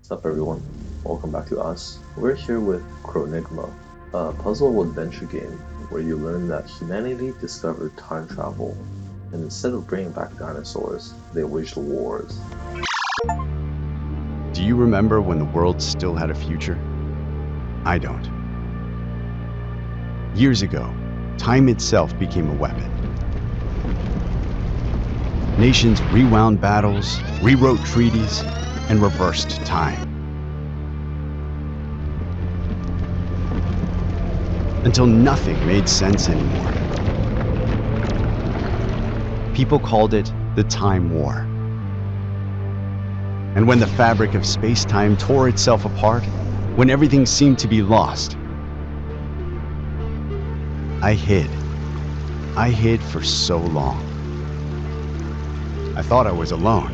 What's up, everyone? Welcome back to us. We're here with Chronigma, a puzzle adventure game where you learn that humanity discovered time travel, and instead of bringing back dinosaurs, they waged wars. Do you remember when the world still had a future? I don't. Years ago, time itself became a weapon. Nations rewound battles, rewrote treaties, and reversed time. Until nothing made sense anymore. People called it the Time War. And when the fabric of space-time tore itself apart, when everything seemed to be lost, I hid. I hid for so long. I thought I was alone,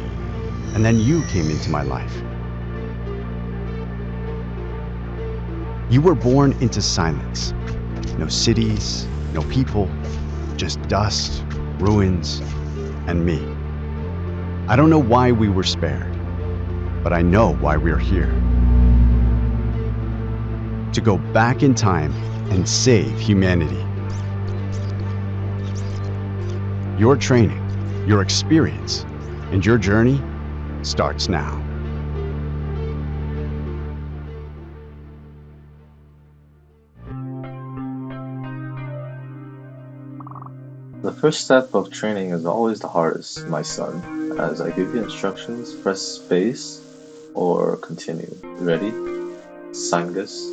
and then you came into my life. You were born into silence. No cities, no people, just dust, ruins, and me. I don't know why we were spared, but I know why we're here. To go back in time and save humanity. Your training, your experience, and your journey starts now. The first step of training is always the hardest, my son. As I give you instructions, press space or continue. Ready? Sangus.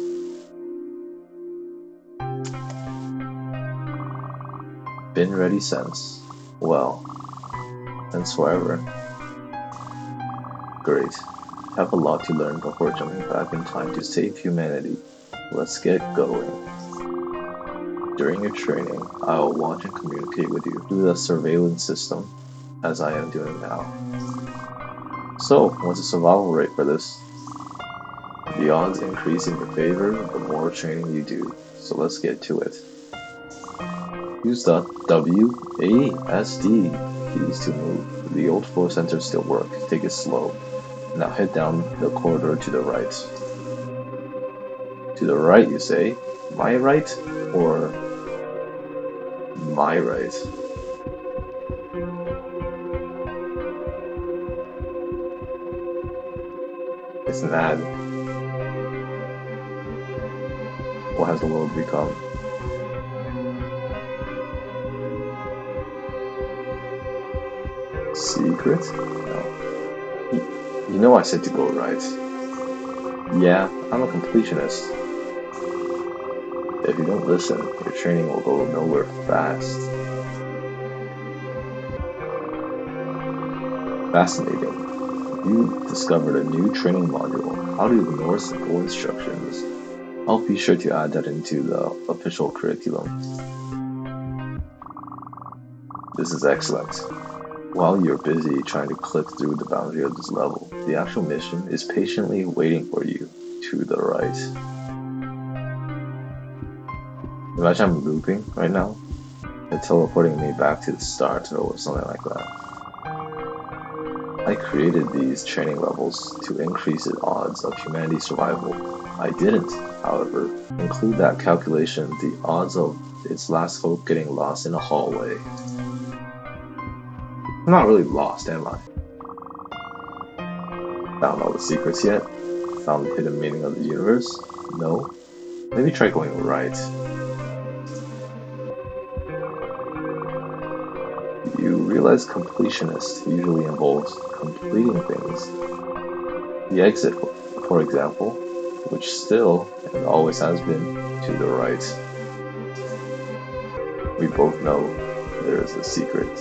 Been ready since. Well, since forever. Great. Have a lot to learn before jumping back in time to save humanity. Let's get going. During your training, I will watch and communicate with you through the surveillance system, as I am doing now. So, what's the survival rate for this? The odds increase in your favor the more training you do, so let's get to it. Use the WASD keys to move. The old force centers still work, take it slow. Now head down the corridor to the right. To the right, you say? My right? Or my right? It's mad. What has the world become? Secret? No. You know I said to go right. Yeah, I'm a completionist. If you don't listen, your training will go nowhere fast. Fascinating. You discovered a new training module, how to ignore simple instructions. I'll be sure to add that into the official curriculum. This is excellent. While you're busy trying to click through the boundary of this level, the actual mission is patiently waiting for you to the right. Imagine I'm looping right now. They're teleporting me back to the start or something like that. I created these training levels to increase the odds of humanity's survival. I didn't, however, include that calculation the odds of its last hope getting lost in a hallway. I'm not really lost, am I? Found all the secrets yet? Found the hidden meaning of the universe? No? Maybe try going right. You realize completionist usually involves completing things. The exit, for example, which still and always has been to the right. We both know there is a secret.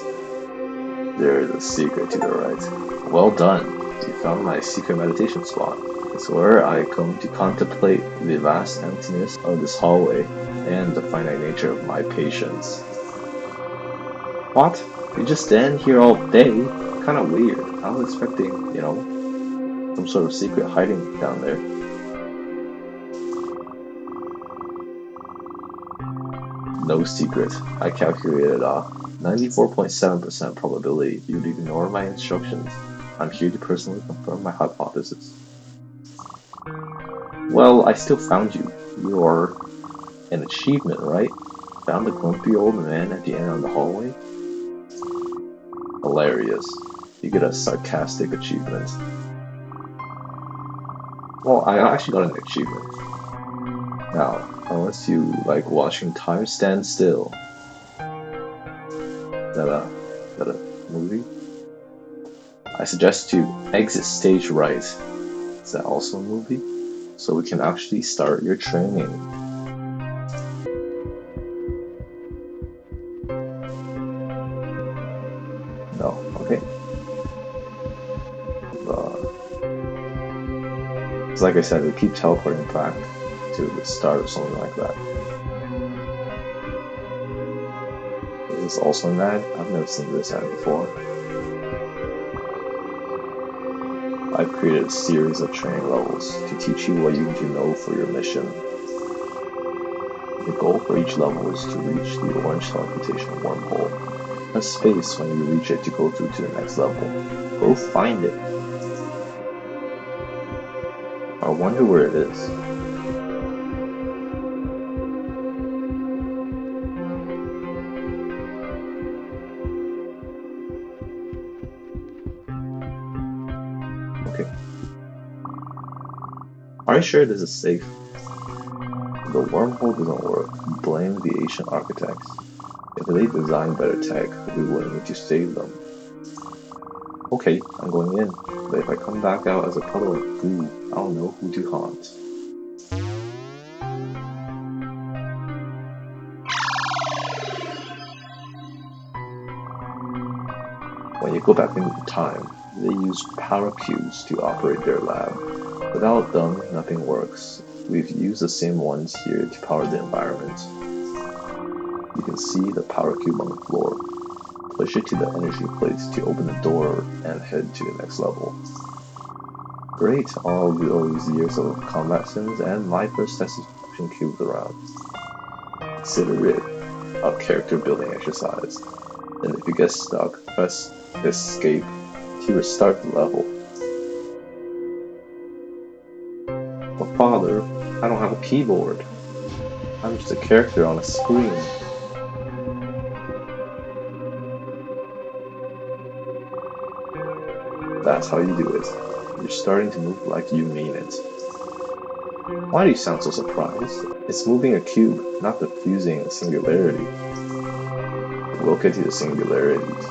There is a secret to the right. Well done! You found my secret meditation spot. It's where I come to contemplate the vast emptiness of this hallway and the finite nature of my patience. What? You just stand here all day? Kinda weird. I was expecting, some sort of secret hiding down there. No secret. I calculated a 94.7% probability you'd ignore my instructions. I'm here to personally confirm my hypothesis. Well, I still found you. You're an achievement, right? Found the grumpy old man at the end of the hallway? Hilarious. You get a sarcastic achievement. Well, I actually got an achievement. Now, unless you like watching time stand still. Is that a movie? I suggest you exit stage right. Is that also a movie? So we can actually start your training. No, okay. It's like I said, we keep teleporting back to the start or something like that. Is this also an ad? I've never seen this ad before. I've created a series of training levels to teach you what you need to know for your mission. The goal for each level is to reach the orange teleportation wormhole. Press space when you reach it to go through to the next level. Go find it. I wonder where it is. Okay. Are you sure this is safe? If the wormhole doesn't work, blame the ancient architects. If they designed better tech, we wouldn't need to save them. Okay, I'm going in, but if I come back out as a puddle of goo, I'll know who to haunt. When you go back in time, they use power cubes to operate their lab. Without them, nothing works. We've used the same ones here to power the environment. You can see the power cube on the floor. Push it to the energy plates to open the door and head to the next level. Great, all those years of combat sims and my first test of pushing cubes around. Consider it a character building exercise. And if you get stuck, press escape to restart the level. But father, I don't have a keyboard. I'm just a character on a screen. That's how you do it. You're starting to move like you mean it. Why do you sound so surprised? It's moving a cube, not diffusing a singularity. We'll get to the singularities,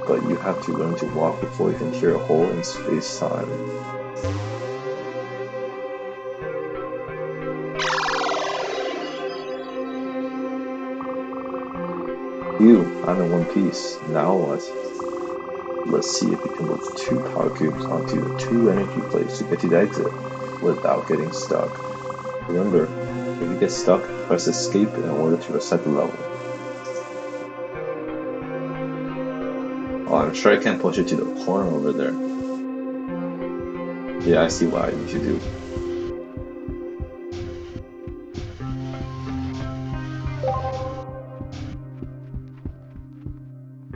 but you have to learn to walk before you can tear a hole in space-time. I'm in one piece. Now what? Let's see if you can move 2 power cubes onto the 2 energy plates to get to the exit without getting stuck. Remember, if you get stuck, press escape in order to reset the level. Oh, I'm sure I can't push it to the corner over there. Yeah, I see what I need to do.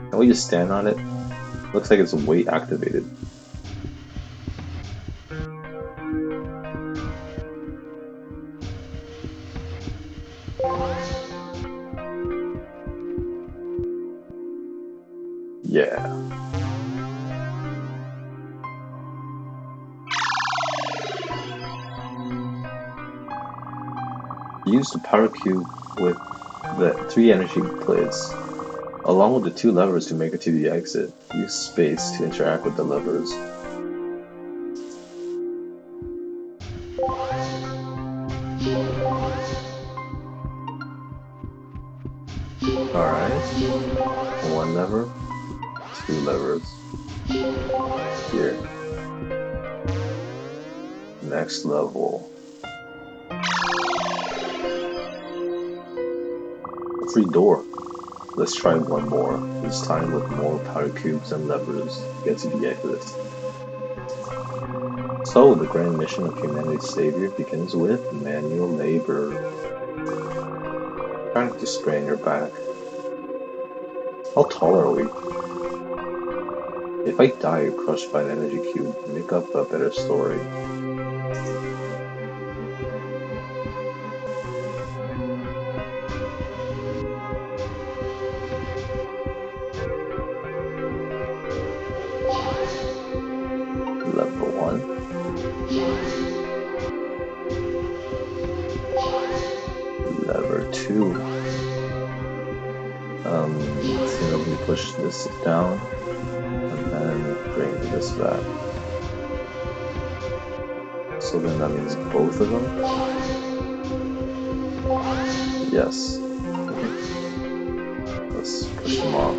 Can we just stand on it? Looks like it's weight activated. Yeah. Use the power cube with the 3 energy plates, along with the 2 levers to make it to the exit. Use space to interact with the levers. Alright. 1 lever, 2 levers. Here. Next level. A free door. Let's try one more, this time with more power cubes and levers to get to the exit. So, the grand mission of humanity's savior begins with manual labor. Trying to sprain your back. How tall are we? If I die crushed by an energy cube, make up a better story. 2. So let me push this down and then bring this back. So then that means both of them? Yes. Okay. Let's push them off.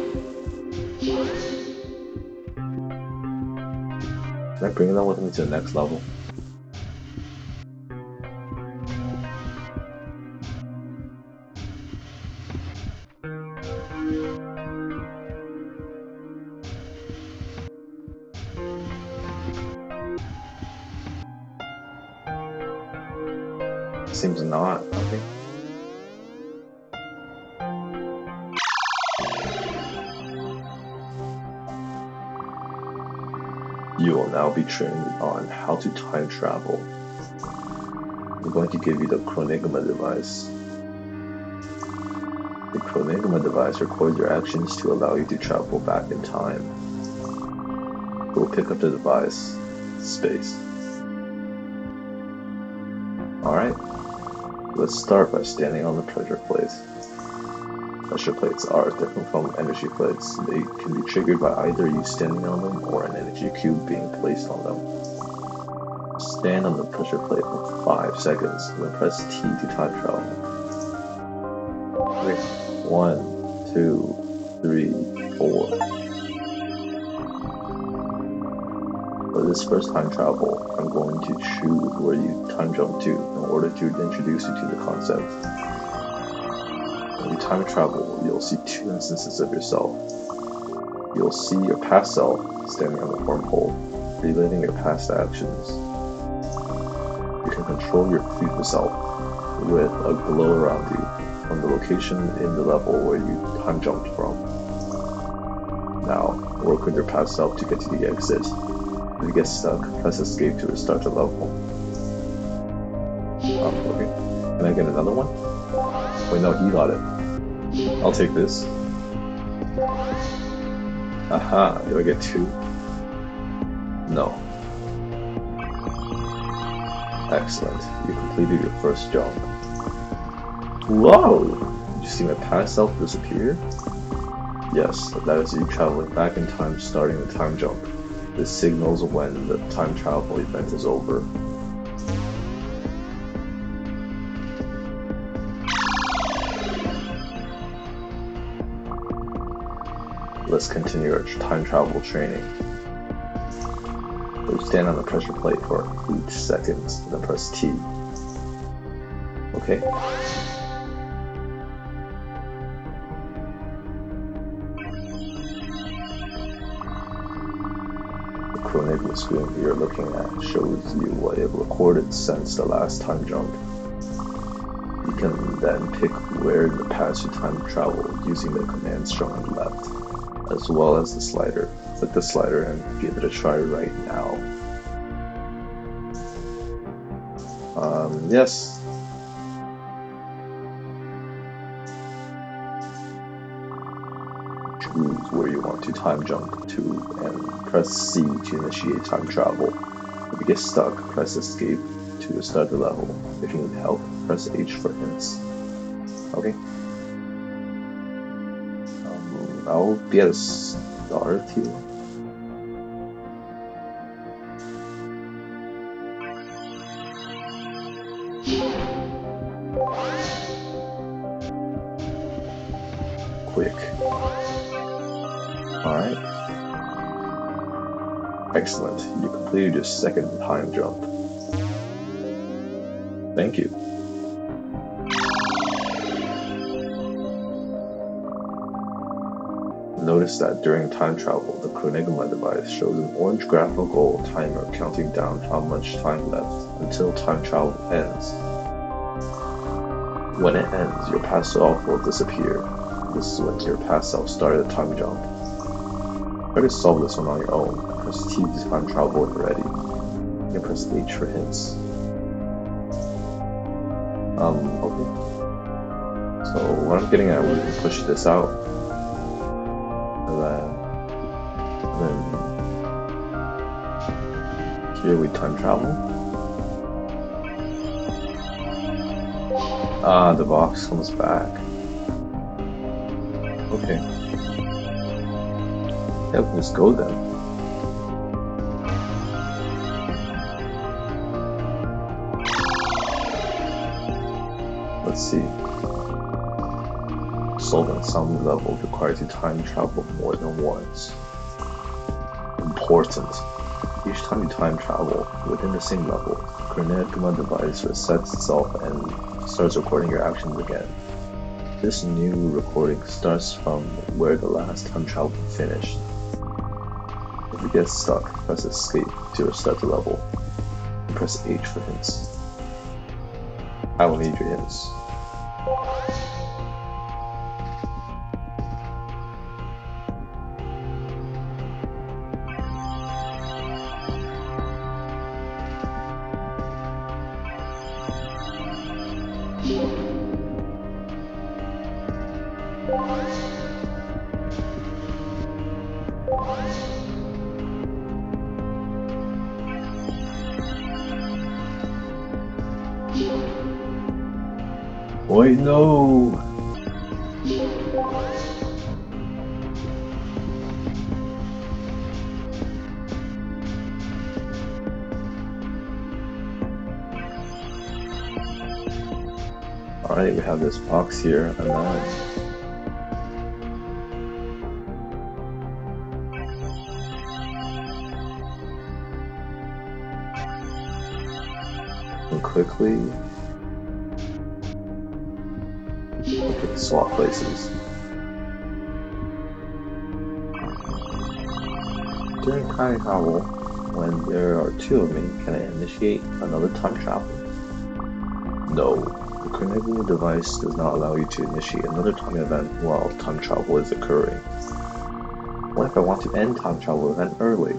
Can I bring them with me to the next level? Seems not. Okay. You will now be trained on how to time travel. I'm going to give you the Chronigma device. The Chronigma device records your actions to allow you to travel back in time. Go pick up the device. Space. Alright. Let's start by standing on the pressure plates. Pressure plates are different from energy plates. They can be triggered by either you standing on them or an energy cube being placed on them. Stand on the pressure plate for 5 seconds, then press T to time travel. Okay. 1, 2, 3, 4. For this first time travel, I'm going to choose where you time jump to in order to introduce you to the concept. When you time travel, you'll see 2 instances of yourself. You'll see your past self standing on the wormhole, reliving your past actions. You can control your future self with a glow around you from the location in the level where you time jumped from. Now, work with your past self to get to the exit. If you get stuck, press escape to restart the level. Okay. Can I get another one? Wait, no, he got it. I'll take this. Aha, do I get 2? No. Excellent. You completed your first jump. Whoa! Did you see my past self disappear? Yes, that is you traveling back in time starting the time jump. This signals when the time travel event is over. Let's continue our time travel training. So stand on the pressure plate for 8 seconds, then press T. Okay. The Chronigma screen you're looking at shows you what it recorded since the last time jump. You can then pick where in the past you time travel using the commands shown on the left, as well as the slider. Click the slider and give it a try right now. Yes. Choose where you want to time jump to and press C to initiate time travel. If you get stuck, press escape to restart the level. If you need help, press H for hints. Okay. I'll get a start here. Quick. Alright. Excellent. You completed your second time jump. Thank you. Notice that during time travel, the Chronigma device shows an orange graphical timer counting down how much time left until time travel ends. When it ends, your past self will disappear. This is when your past self started a time jump. Try to solve this one on your own. Press T to time travel when you're ready. You can press H for hints. Okay. So what I'm getting at, we can push this out. And then here we time travel. Ah, the box comes back. Okay. Yeah, we can just go then. Let's see. Solving some level requires you time travel more than once. Important. Each time you time travel within the same level, Chronigma device resets itself and starts recording your actions again. This new recording starts from where the last time travel finished. If you get stuck, press escape to restart the level, and press H for hints. I will need your hints. Wait, no! Alright, we have this box here, and then quickly. Okay, swap places. During time travel, when there are two of me, can I initiate another time travel? No. The Chronigma device does not allow you to initiate another time event while time travel is occurring. What if I want to end time travel event early?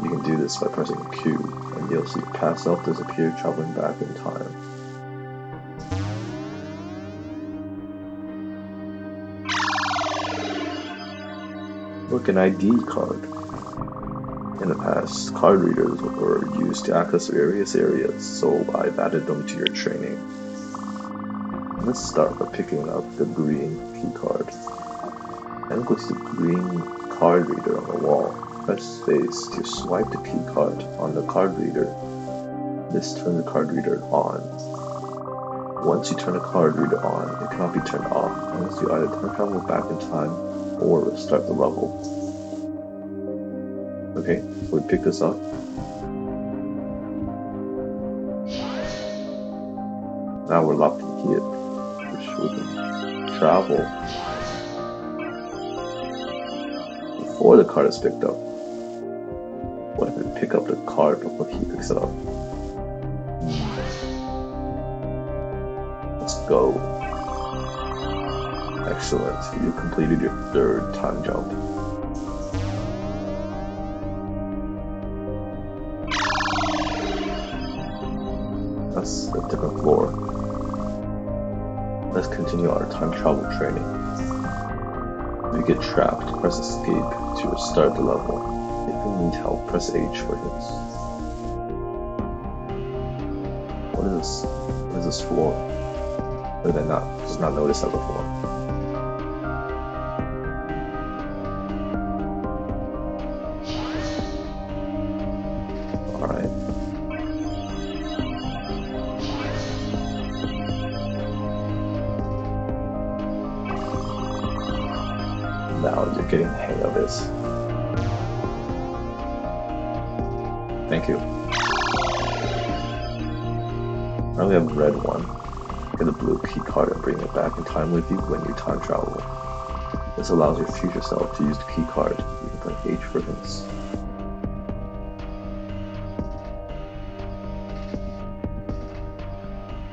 You can do this by pressing Q, and you'll see past self disappear traveling back in time. Look, an ID card. In the past, card readers were used to access various areas, so I've added them to your training. Let's start by picking up the green key card. Then go to the green card reader on the wall. Press space to swipe the key card on the card reader. This turns the card reader on. Once you turn the card reader on, it cannot be turned off unless you either time travel back in time or restart the level. Okay, so we pick this up. Now we're locked in here, which we can travel before the card is picked up. What if we pick up the card before he picks it up? Let's go. Excellent, you completed your third time jump. That's a different floor. Let's continue our time travel training. If you get trapped, press escape to restart the level. If you need help, press H for hints. What is this? What is this floor? Or did I just not notice that before? Alright. Now you're getting the hang of this. Thank you. I only have the red one. Get a blue key card and bring it back in time with you when you time travel. This allows your future self to use the key card. You can put H for hints.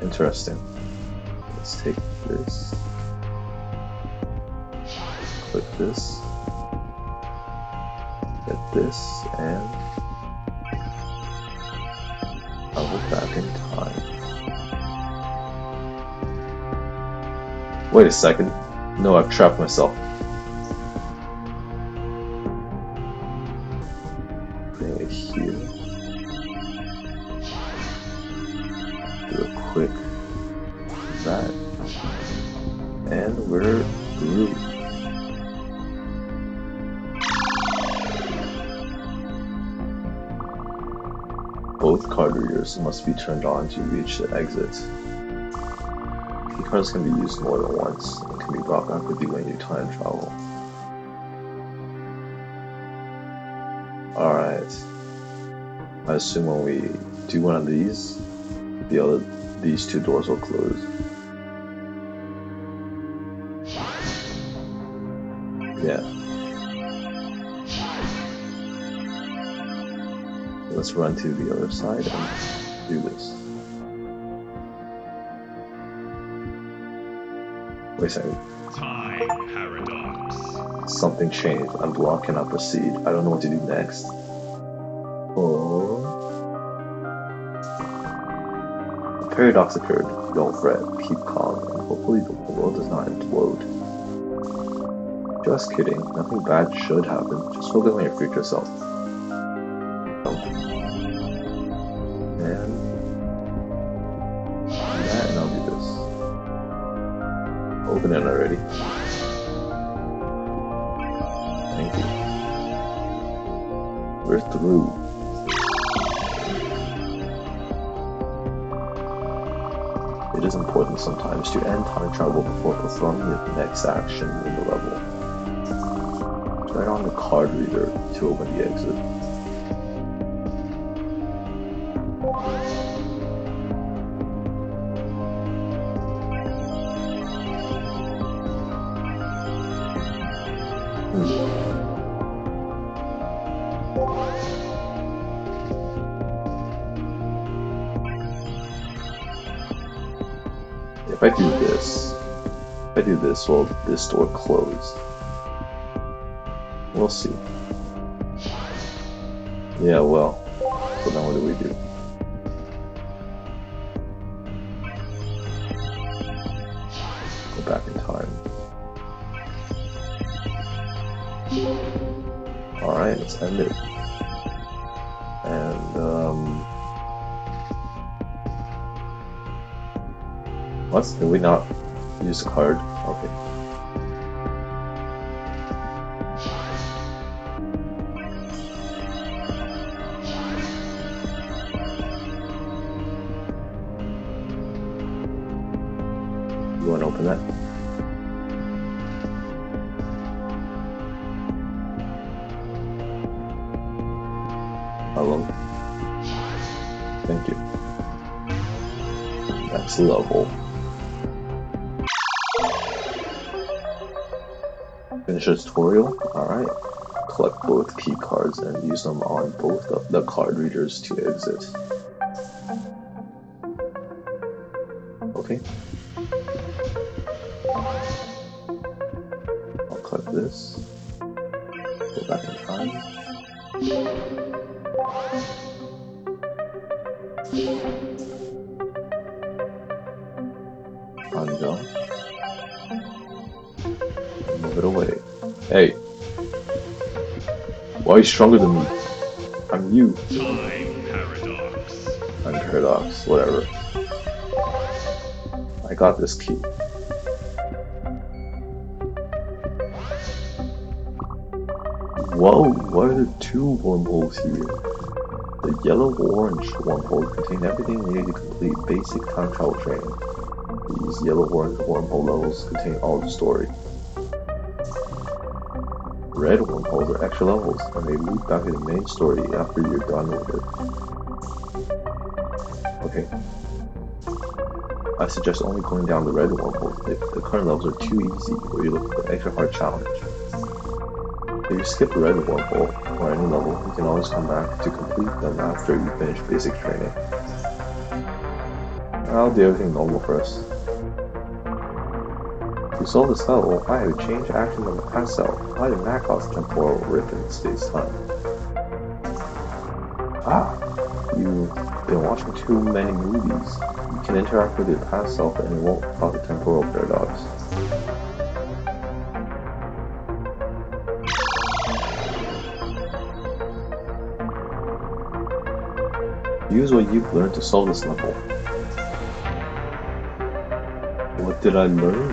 Interesting. Let's take this. Click this. Get this, and travel back in time. Wait a second. No, I've trapped myself. Bring it here. Do a quick that. And we're through. Both card readers must be turned on to reach the exit. Key cards can be used more than once and can be brought back with you when you time travel. Alright. I assume when we do one of these, these two doors will close. Yeah. Let's run to the other side and do this. Wait a second. Time paradox. Something changed. Unblock cannot proceed. I don't know what to do next. Oh. A paradox occurred. Don't fret. Keep calm, and hopefully the world does not implode. Just kidding. Nothing bad should happen. Just focus on your future self. And I'll do this. Open it already. Thank you. We're through. It is important sometimes to end time travel before performing the next action in the level. Turn on the card reader to open the exit. If I do this, will this door close? We'll see. Yeah, well, so then what do we do? Go back in time. Alright, let's end it. And, what? Did we not use the card? Okay. You want to open that? Hello. Thank you. Next level. Finish the tutorial. Alright. Collect both key cards and use them on both of the card readers to exit. Okay. I'll collect this. Go back in time. Undo. Move it away. Hey! Why are you stronger than me? I'm you. Time paradox. I'm paradox, whatever. I got this key. Whoa, what are the two wormholes here? The yellow-orange wormhole contain everything needed to complete basic time travel training. These yellow-orange wormhole levels contain all the story. Red wormholes are extra levels, and they loop back to the main story after you're done with it. Okay. I suggest only going down the red wormholes if the current levels are too easy or you look for an extra hard challenge. If you skip the red wormhole or any level, you can always come back to complete them after you finish basic training. I'll do everything normal first. To solve this level, I have changed actions on the past self. How did that cause temporal rip in space-time? You've been watching too many movies. You can interact with your past self and it won't cause a temporal paradox. Use what you've learned to solve this level. What did I learn?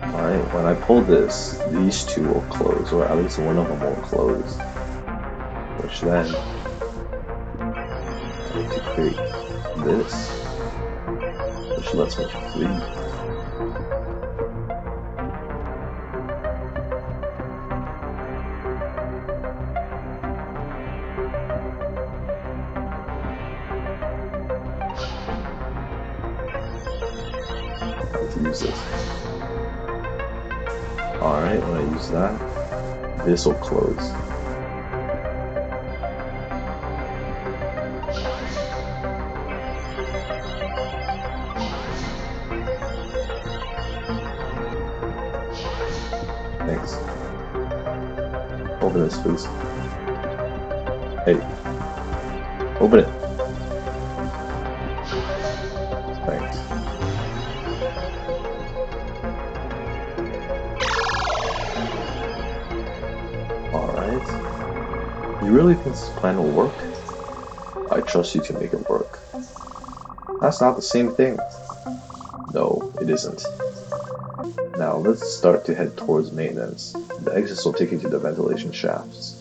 Alright, when I pull this, these two will close, or at least one of them will close. Which then, I need to create this, which lets me free. I have to use this. Alright, when I use that, this will close. Thanks. Open this, please. Hey. Open it. Thanks. Alright. You really think this plan will work? I trust you to make it work. That's not the same thing. No, it isn't. Now let's start to head towards maintenance. The exits will take you to the ventilation shafts.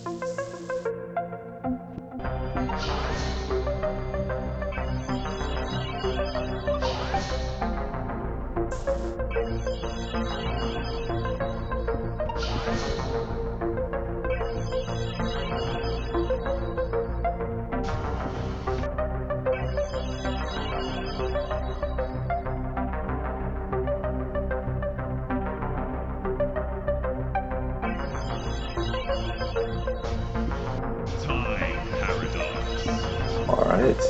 Alright.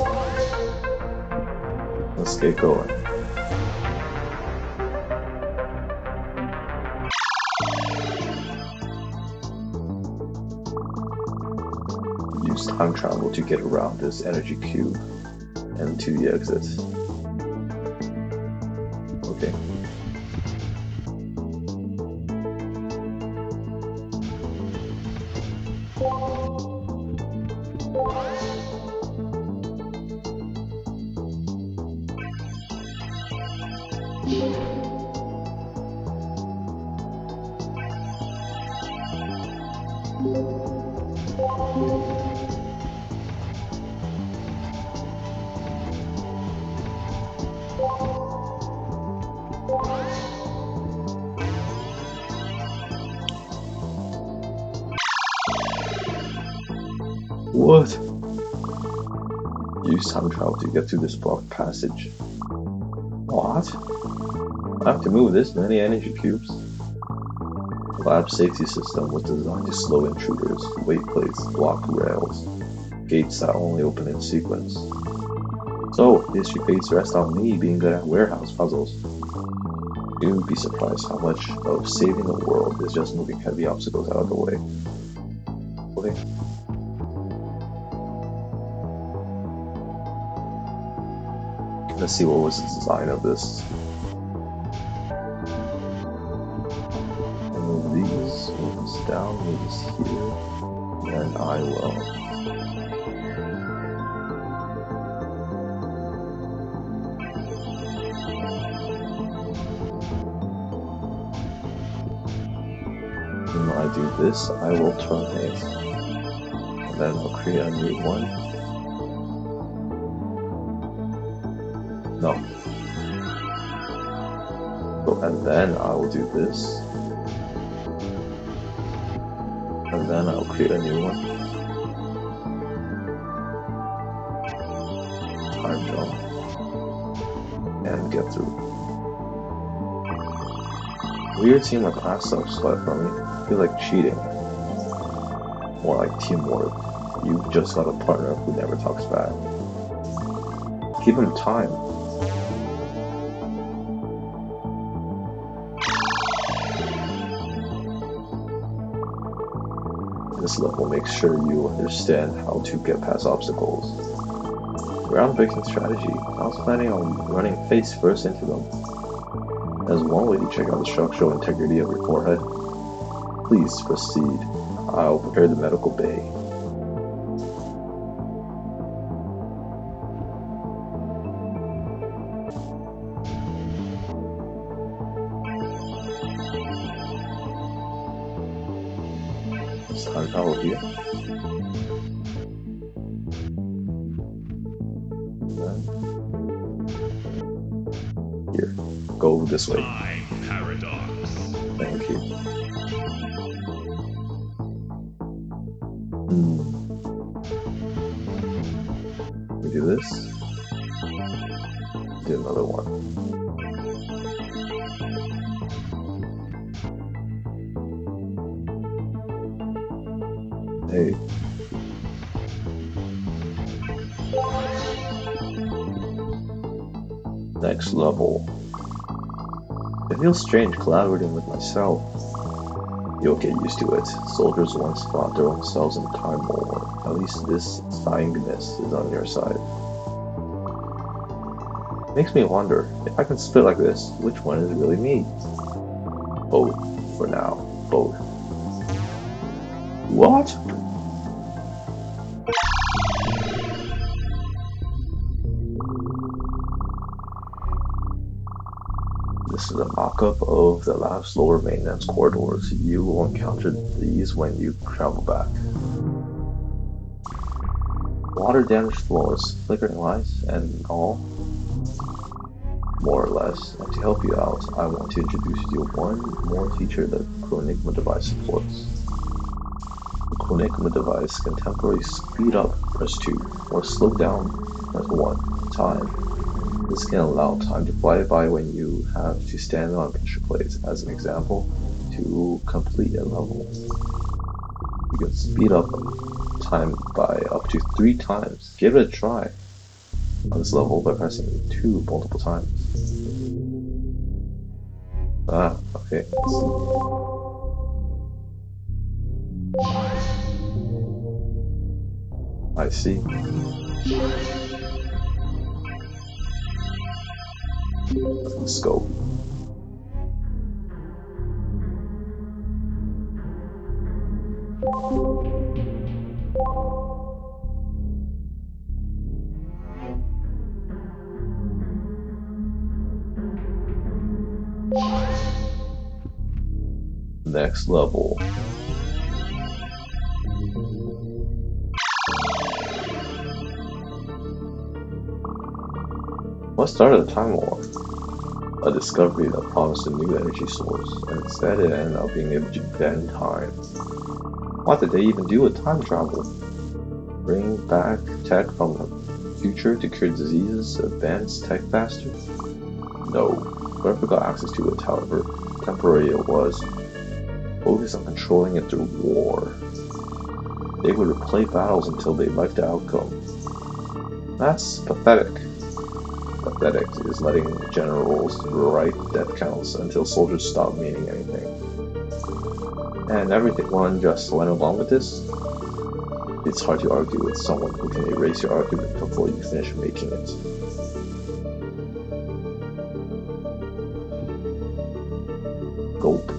Let's get going. Use time travel to get around this energy cube and to the exit. Okay. What? Use time travel to get through this blocked passage. What? I have to move this many energy cubes? The lab safety system was designed to slow intruders, weight plates, block rails, gates that only open in sequence. So, history fates rest on me being good at warehouse puzzles. You'd be surprised how much of saving the world is just moving heavy obstacles out of the way. Okay. Let's see what was the design of this. Move these, move this down, move this here, and I will. When I do this, I will terminate. And then I'll create a new one. No. So, and then I will do this. And then I'll create a new one. Time jump. And get through. Weird seeing my past stuff slide from me. I feel like cheating. More like teamwork. You've just got a partner who never talks back. Give him time. This level makes sure you understand how to get past obstacles. Groundbreaking strategy. I was planning on running face first into them. As one way to check out the structural integrity of your forehead. Please proceed. I'll prepare the medical bay. time travel here. Here, go this way. Time paradox. Thank you. We do this. Do another one. Hey. Next level. It feels strange collaborating with myself. You'll get used to it. Soldiers once fought their own selves in time war. At least this sightingness is on your side. Makes me wonder, if I can split like this, which one is really me? Both, for now. Both. What? This is a mock-up of the last lower maintenance corridors. You will encounter these when you travel back. Water-damaged floors, flickering lights, and all. More or less. And to help you out, I want to introduce you to one more feature that Chronigma device supports. The Chronigma device can temporarily speed up, press 2, or slow down, press 1, time. This can allow time to fly by when you have to stand on pressure plates, as an example, to complete a level. You can speed up time by up to 3 times. Give it a try on this level by pressing 2 multiple times. Okay. I see. Let's go. Next level. What started the time war? A discovery that promised a new energy source, and instead it ended up being able to bend time. What did they even do with time travel? Bring back tech from the future to cure diseases, advance tech faster? No. Whoever got access to it, however temporary it was, focused on controlling it through war. They would replay battles until they liked the outcome. That's pathetic. Pathetic is letting generals write death counts until soldiers stop meaning anything. And everyone just went along with this? It's hard to argue with someone who can erase your argument before you finish making it. Gulp.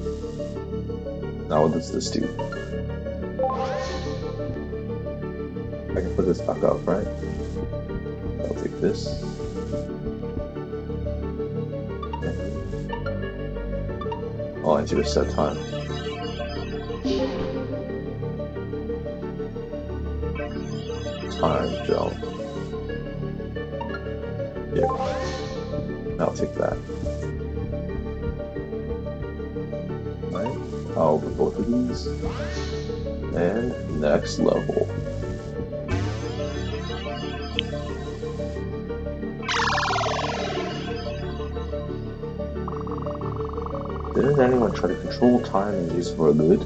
Now what does this do? I can put this back up, right? I'll take this. I'll enter a set time. Time jump. Yeah. I'll take that. Right. I'll do both of these. And next level. Didn't anyone try to control time and use it for good?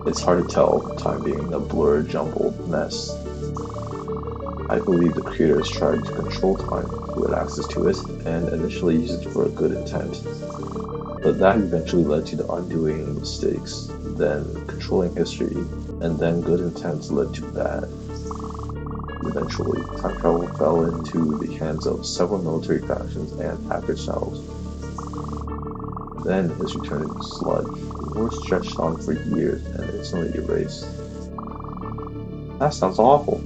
It's hard to tell, time being a blurred, jumbled mess. I believe the creators tried to control time, who had access to it, and initially used it for a good intent. But that eventually led to the undoing mistakes, then controlling history, and then good intents led to bad. Eventually, time travel fell into the hands of several military factions and hacker cells. Then history turned into sludge. The war stretched on for years and instantly erased. That sounds awful.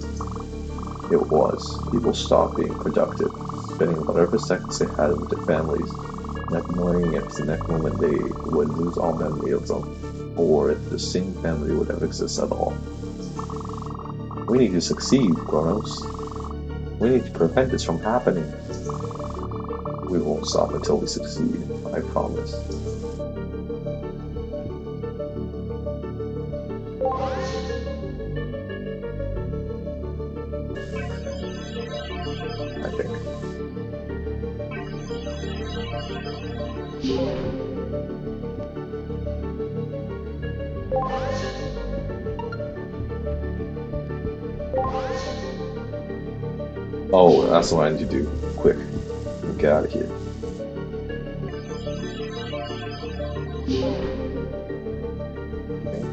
It was. People stopped being productive, spending whatever seconds they had with their families, not knowing if the next moment they would lose all memory of them. or if the same family would have existed at all. We need to succeed, Kronos. We need to prevent this from happening. We won't stop until we succeed, I promise. I think. Oh, that's what I need to do. Quick. Get out of here. Okay.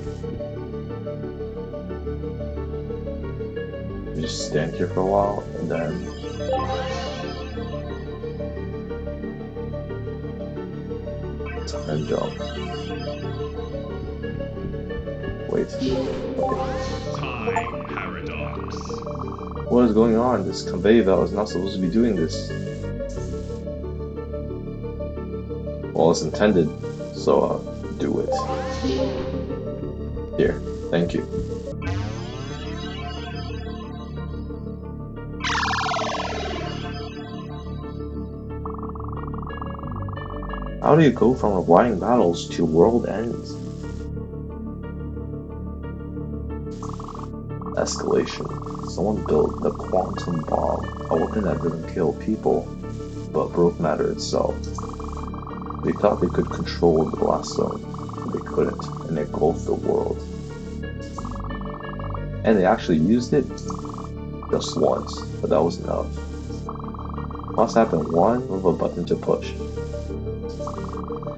Just stand here for a while, and then... time jump. Wait. Okay. Time paradox. What is going on? This conveyor belt is not supposed to be doing this. Well, it's intended, so do it. Here, thank you. How do you go from avoiding battles to world ends? Escalation. Someone built the quantum bomb, a weapon that doesn't kill people, but broke matter itself. They thought they could control the blast zone, but they couldn't, and it engulfed the world. And they actually used it just once, but that was enough. Must have been one with a button to push.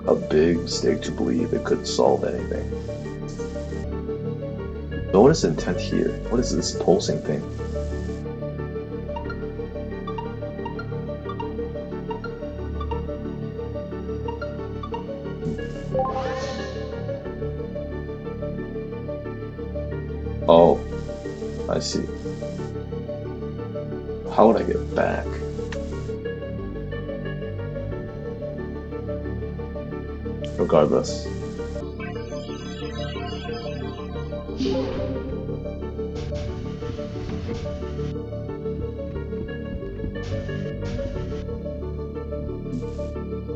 A big mistake to believe it could solve anything. But what is the intent here? What is this pulsing thing? Oh, I see. How would I get back? Regardless.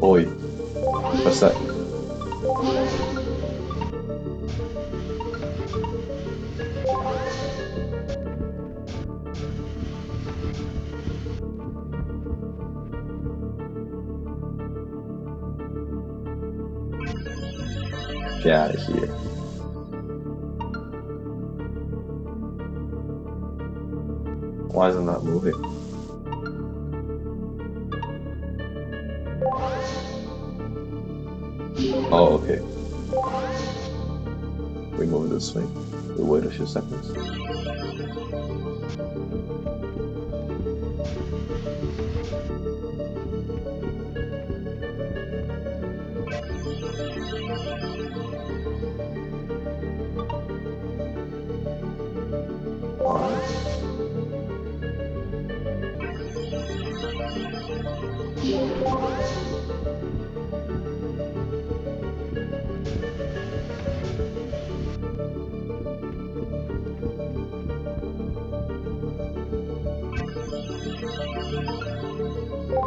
Oi. What's that? Get out of here. Why isn't that moving? Oh, okay. We move this way. We wait a few seconds.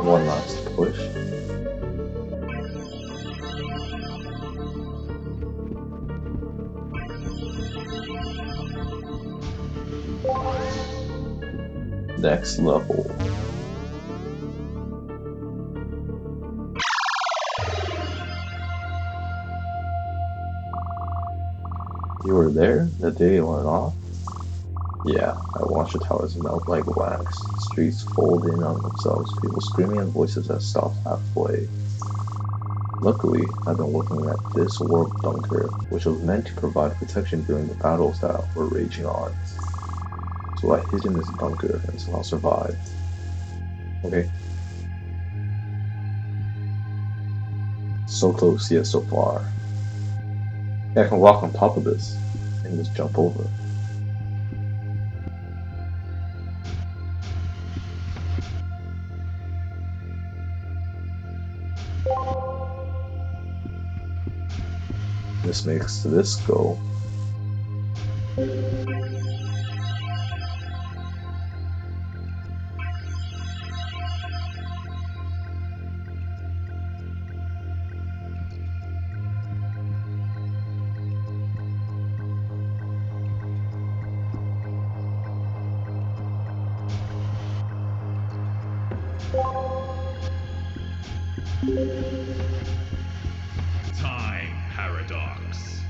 One last push. Next level. You were there the day it went off? Yeah, I watched the towers melt like wax, streets fold in on themselves, people screaming and voices that stopped halfway. Luckily, I've been working at this warp bunker, which was meant to provide protection during the battles that were raging on. So I hid in this bunker and somehow survived. Okay. So close yet so far. Yeah, I can walk on top of this and just jump over. This makes this go. Time paradox.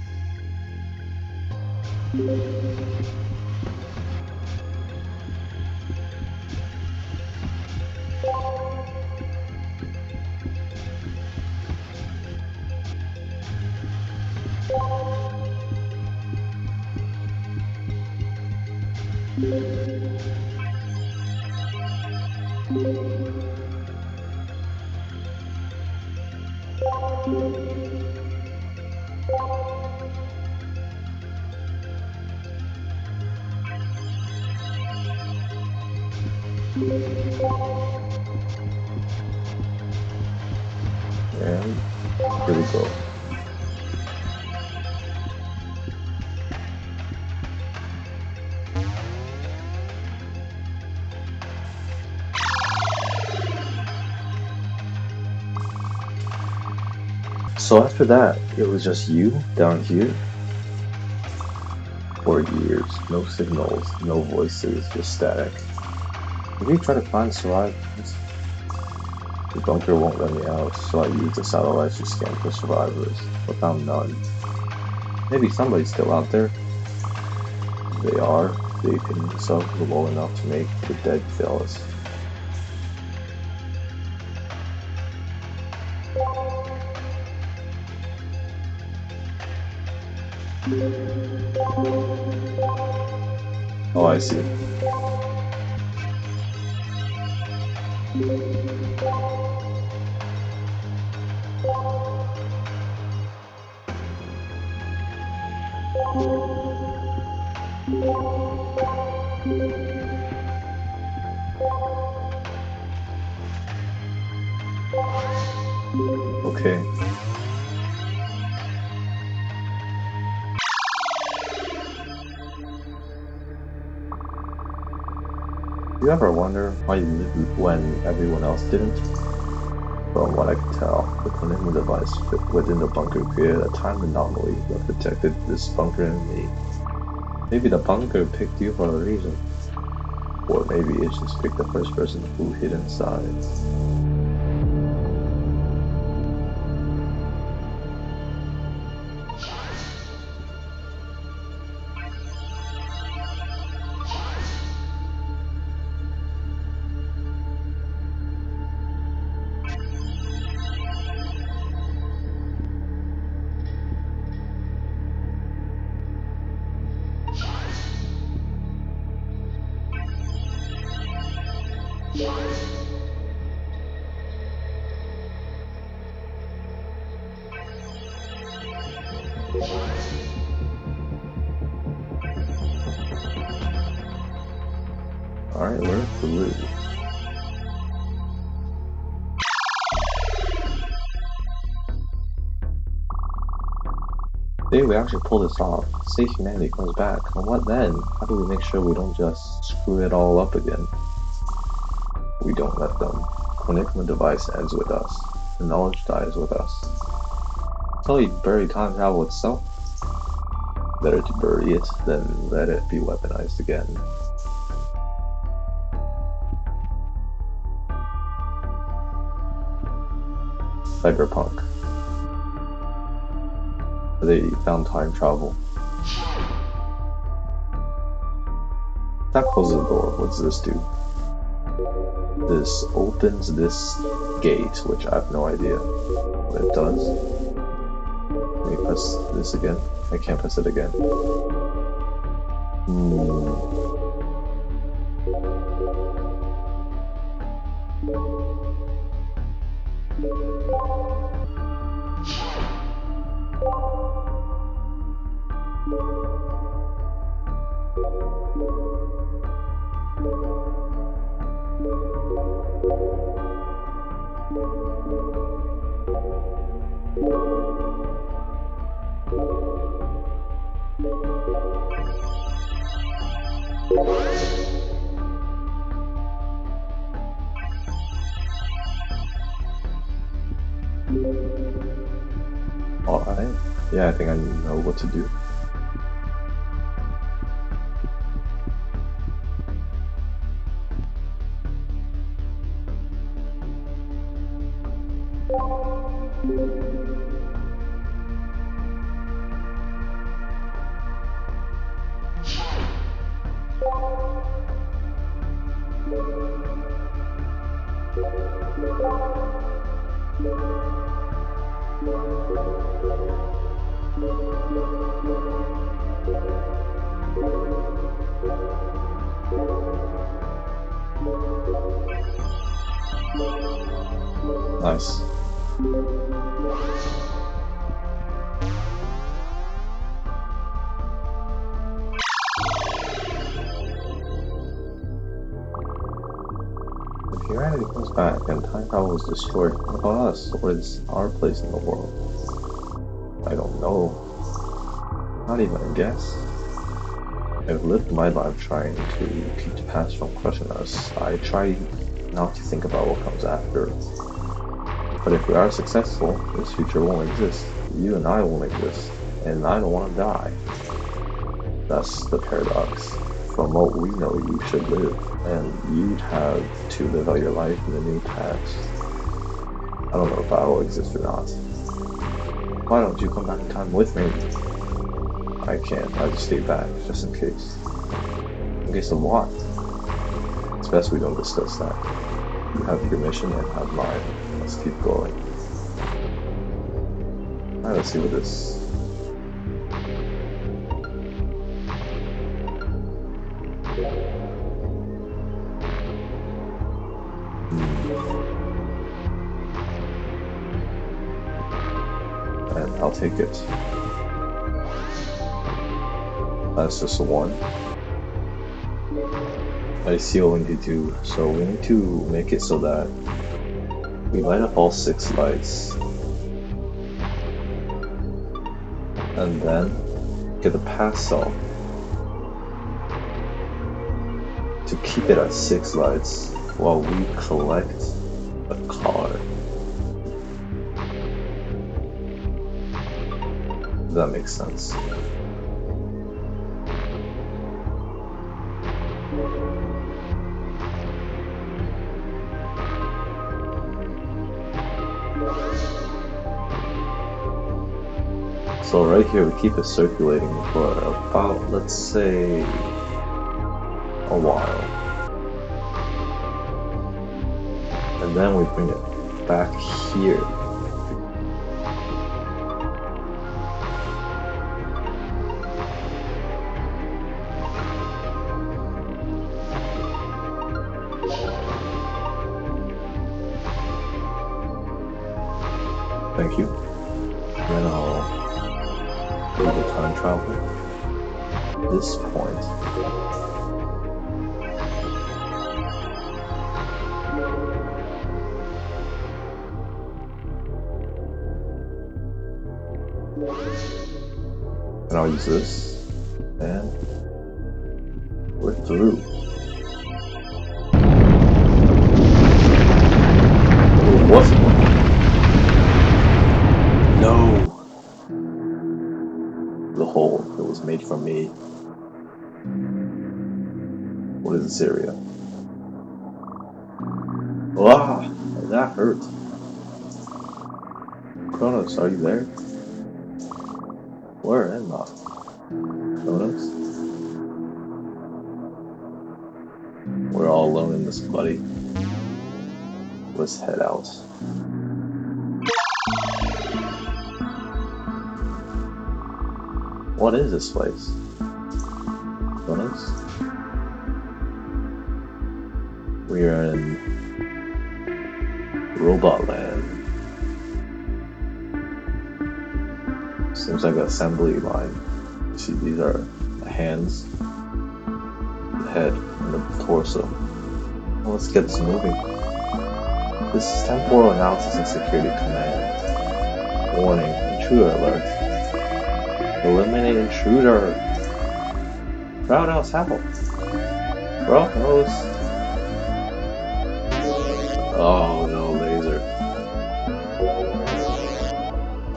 And here we go. So after that, it was just you down here? For years, no signals, no voices, just static. If you try to find survivors, the bunker won't let me out, so I used the satellites to scan for survivors, but found none. Maybe somebody's still out there. They are. They hidden themselves low enough to make the dead jealous. Oh, I see. Okay. You ever wonder why you lived when everyone else didn't? From what I could tell, the Chronigma device fit within the bunker created a time anomaly that protected this bunker and me. Maybe the bunker picked you for a reason. Or maybe it just picked the first person who hid inside. Alright, we're through. Say we actually pull this off. Say humanity comes back. And what then? How do we make sure we don't just screw it all up again? We don't let them. Chronigma device ends with us. The knowledge dies with us. Until you bury time travel itself. Better to bury it than let it be weaponized again. Cyberpunk. They found time travel. That closes the door. What does this do? This opens this gate, which I have no idea what it does. Let me press this again. I can't press it again. Alright. Yeah, I think I know what to do. Nice. If humanity comes back and time travel is destroyed, what about us? What is our place in the world? I don't know. Not even a guess. I've lived my life trying to keep the past from crushing us. I try not to think about what comes after. But if we are successful, this future won't exist. You and I won't exist. And I don't want to die. That's the paradox. From what we know, you should live. And you'd have to live out your life in the new past. I don't know if I will exist or not. Why don't you come back in time with me? I can't. I just stay back, just in case. In case of what? It's best we don't discuss that. You have your mission and I have mine. Let's keep going. Alright, let's see what this... And I'll take it. That's just a 1. I see what we need to do. So we need to make it so that we light up all 6 lights. And then get the pass cell to keep it at 6 lights while we collect a card. Does that make sense? So right here we keep it circulating for about, let's say, a while. And then we bring it back here. Thank you. Then I'll do the time travel. This point. And I'll use this. And we're through. What? No! The hole that was made from me. What is this area? Ah! That hurt. Kronos, are you there? Where am I? Kronos? We're all alone in this, buddy. Let's head out. What is this place? Kronos? We are in Robot Land. Seems like an assembly line. You see, these are the hands, the head, and the torso. Well, let's get this moving. This is Temporal Analysis and Security Command. Warning, intruder alert. Eliminate intruder. Roundhouse, help. Roundhouse. Oh no, laser.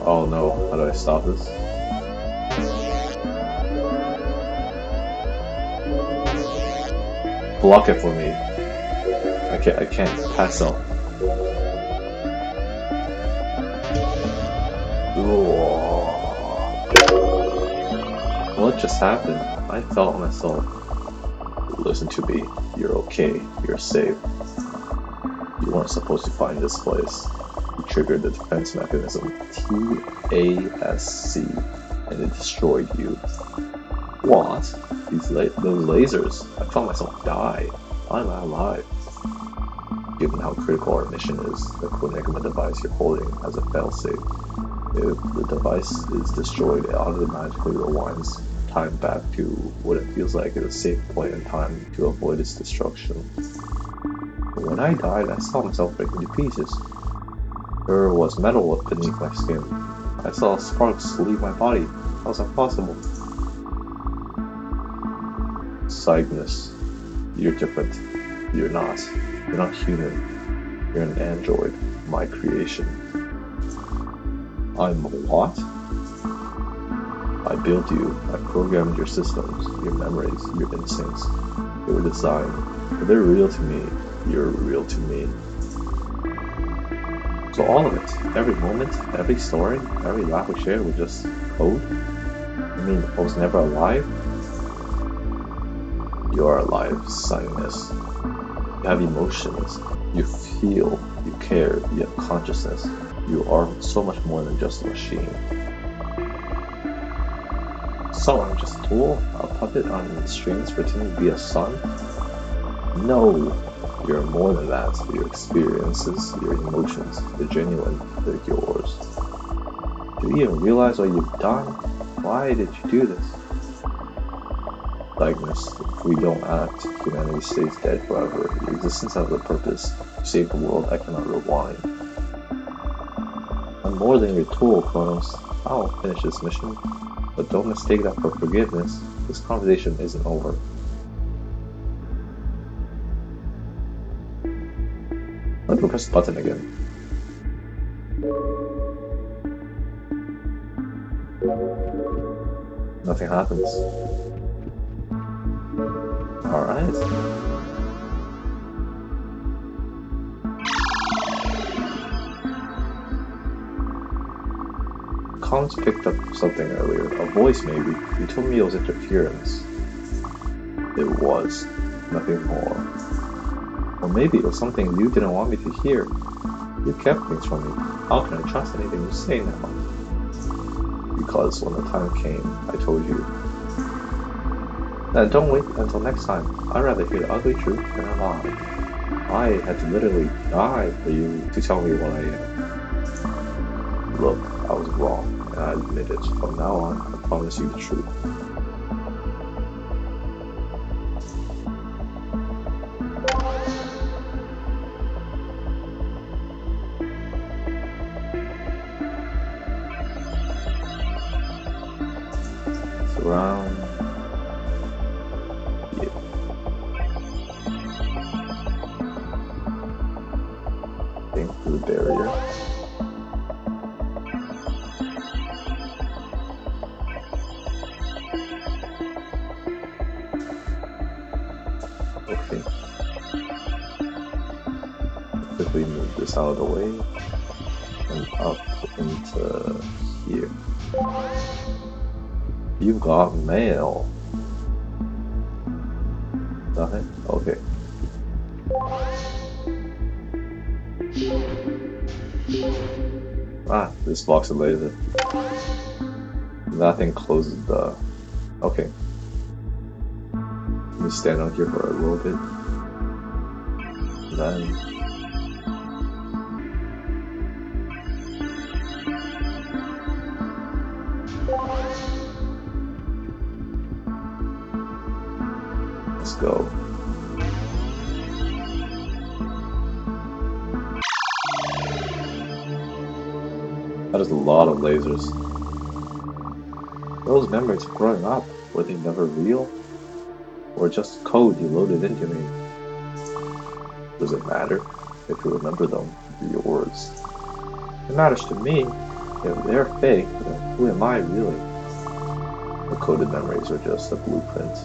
Oh no, how do I stop this? Block it for me. I can't pass up. What just happened? I felt myself. Listen to me. You're okay. You're safe. You weren't supposed to find this place. You triggered the defense mechanism TASC, and it destroyed you. What? Those lasers. I felt myself die. I'm alive. Given how critical our mission is, the Chronigma device you're holding has a failsafe. If the device is destroyed, it automatically rewinds time back to what it feels like at a safe point in time to avoid its destruction. When I died, I saw myself breaking to pieces. There was metal beneath my skin. I saw sparks leave my body. How was that possible? Cygnus, you're different. You're not. You're not human. You're an android, my creation. I'm what? I built you. I programmed your systems, your memories, your instincts. They were designed, but they're real to me. You're real to me. So all of it, every moment, every story, every laugh we shared was just code? I mean, I was never alive? You are alive, Cygnus. You have emotions. You feel, you care, you have consciousness. You are so much more than just a machine. So I'm just a tool, a puppet on strings pretending to be a son? No! You're more than that. Your experiences, your emotions, they're genuine, they're yours. Do you even realize what you've done? Why did you do this? Cygnus, if we don't act, humanity stays dead forever. Your existence has a purpose. To save the world, I cannot rewind. I'm more than your tool, Kronos. I'll finish this mission. But don't mistake that for forgiveness. This conversation isn't over. Let me press the button again. Nothing happens. Alright. Collins picked up something earlier. A voice, maybe. You told me it was interference. It was. Nothing more. Or maybe it was something you didn't want me to hear. You kept things from me. How can I trust anything you say now? Because when the time came, I told you. Don't wait until next time. I'd rather hear the ugly truth than a lie. I had to literally die for you to tell me what I am. Look, I was wrong, and I admit it. From now on, I promise you the truth. Surround. Yeah. Think through the barrier. Okay. Quickly move this out of the way and up into here. You've got mail. Nothing? Okay. Ah, this box of laser. That thing closes the... Okay. Let me stand out here for a little bit. Then... let's go. That is a lot of lasers. Those memories of growing up, were they never real? Or just code you loaded into me? Does it matter if you remember them? Yours. It matters to me. If they're fake, then who am I really? The coded memories are just a blueprint.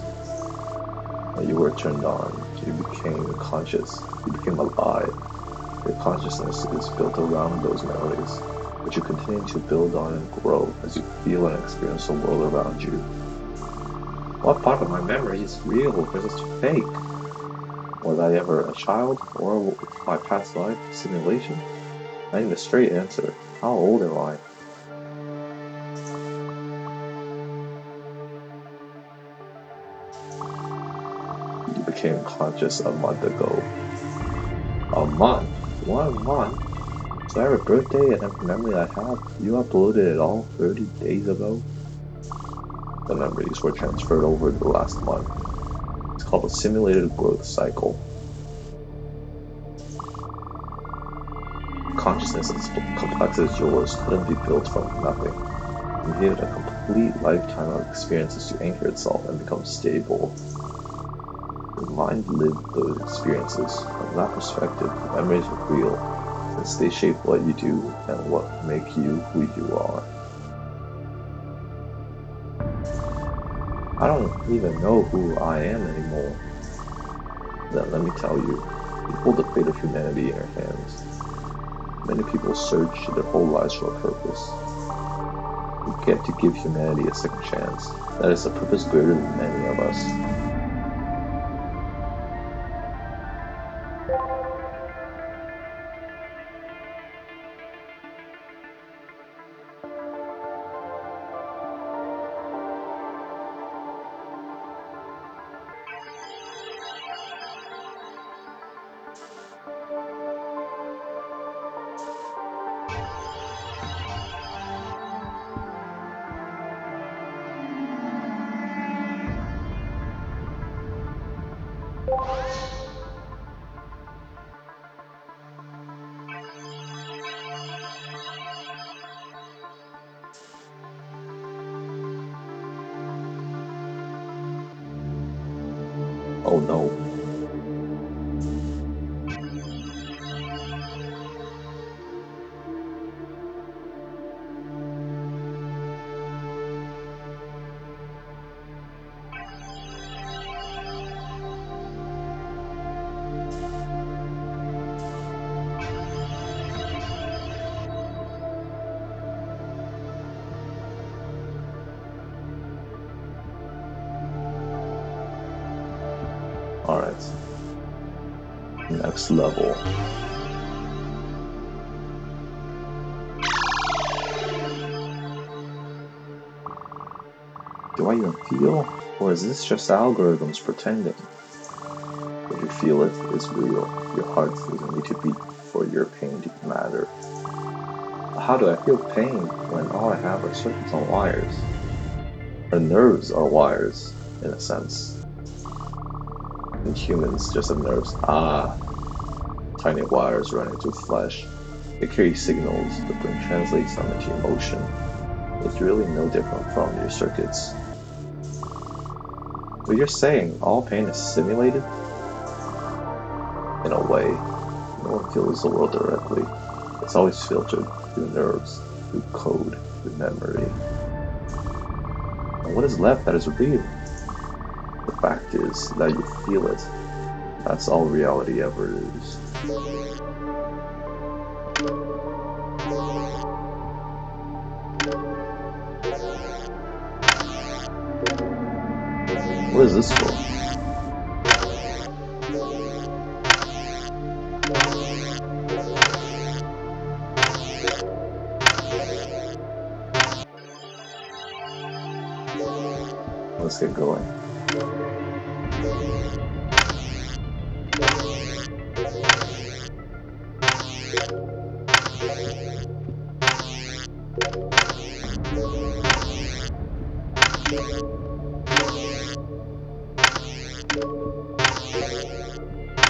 You were turned on, you became conscious, you became alive. Your consciousness is built around those memories, but you continue to build on and grow as you feel and experience the world around you. What part of my memory is real versus fake? Was I ever a child, or my past life a simulation? I need a straight answer. How old am I? You became conscious a month ago. A month? 1 month? So every birthday and every memory I have, you uploaded it all 30 days ago? The memories were transferred over the last month. It's called a simulated growth cycle. Consciousness as complex as yours couldn't be built from nothing. You needed a complete lifetime of experiences to anchor itself and become stable. Your mind lived those experiences. From that perspective, memories are real, since they shape what you do and what make you who you are. I don't even know who I am anymore. Then let me tell you, you hold the fate of humanity in your hands. Many people search their whole lives for a purpose. You get to give humanity a second chance. That is a purpose greater than many of us. Oh no. Alright. Next level. Do I even feel? Or is this just algorithms pretending? If you feel it, it's real. Your heart doesn't need to beat for your pain to matter. How do I feel pain when all I have are circuits on wires? Our nerves are wires, in a sense. And humans just have nerves. Tiny wires running through flesh. They carry signals, the brain translates them into emotion. It's really no different from your circuits. So you're saying all pain is simulated? In a way, no one feels the world directly. It's always filtered through nerves, through code, through memory. And what is left that is real? The fact is that you feel it. That's all reality ever is. What is this for? Let's get going.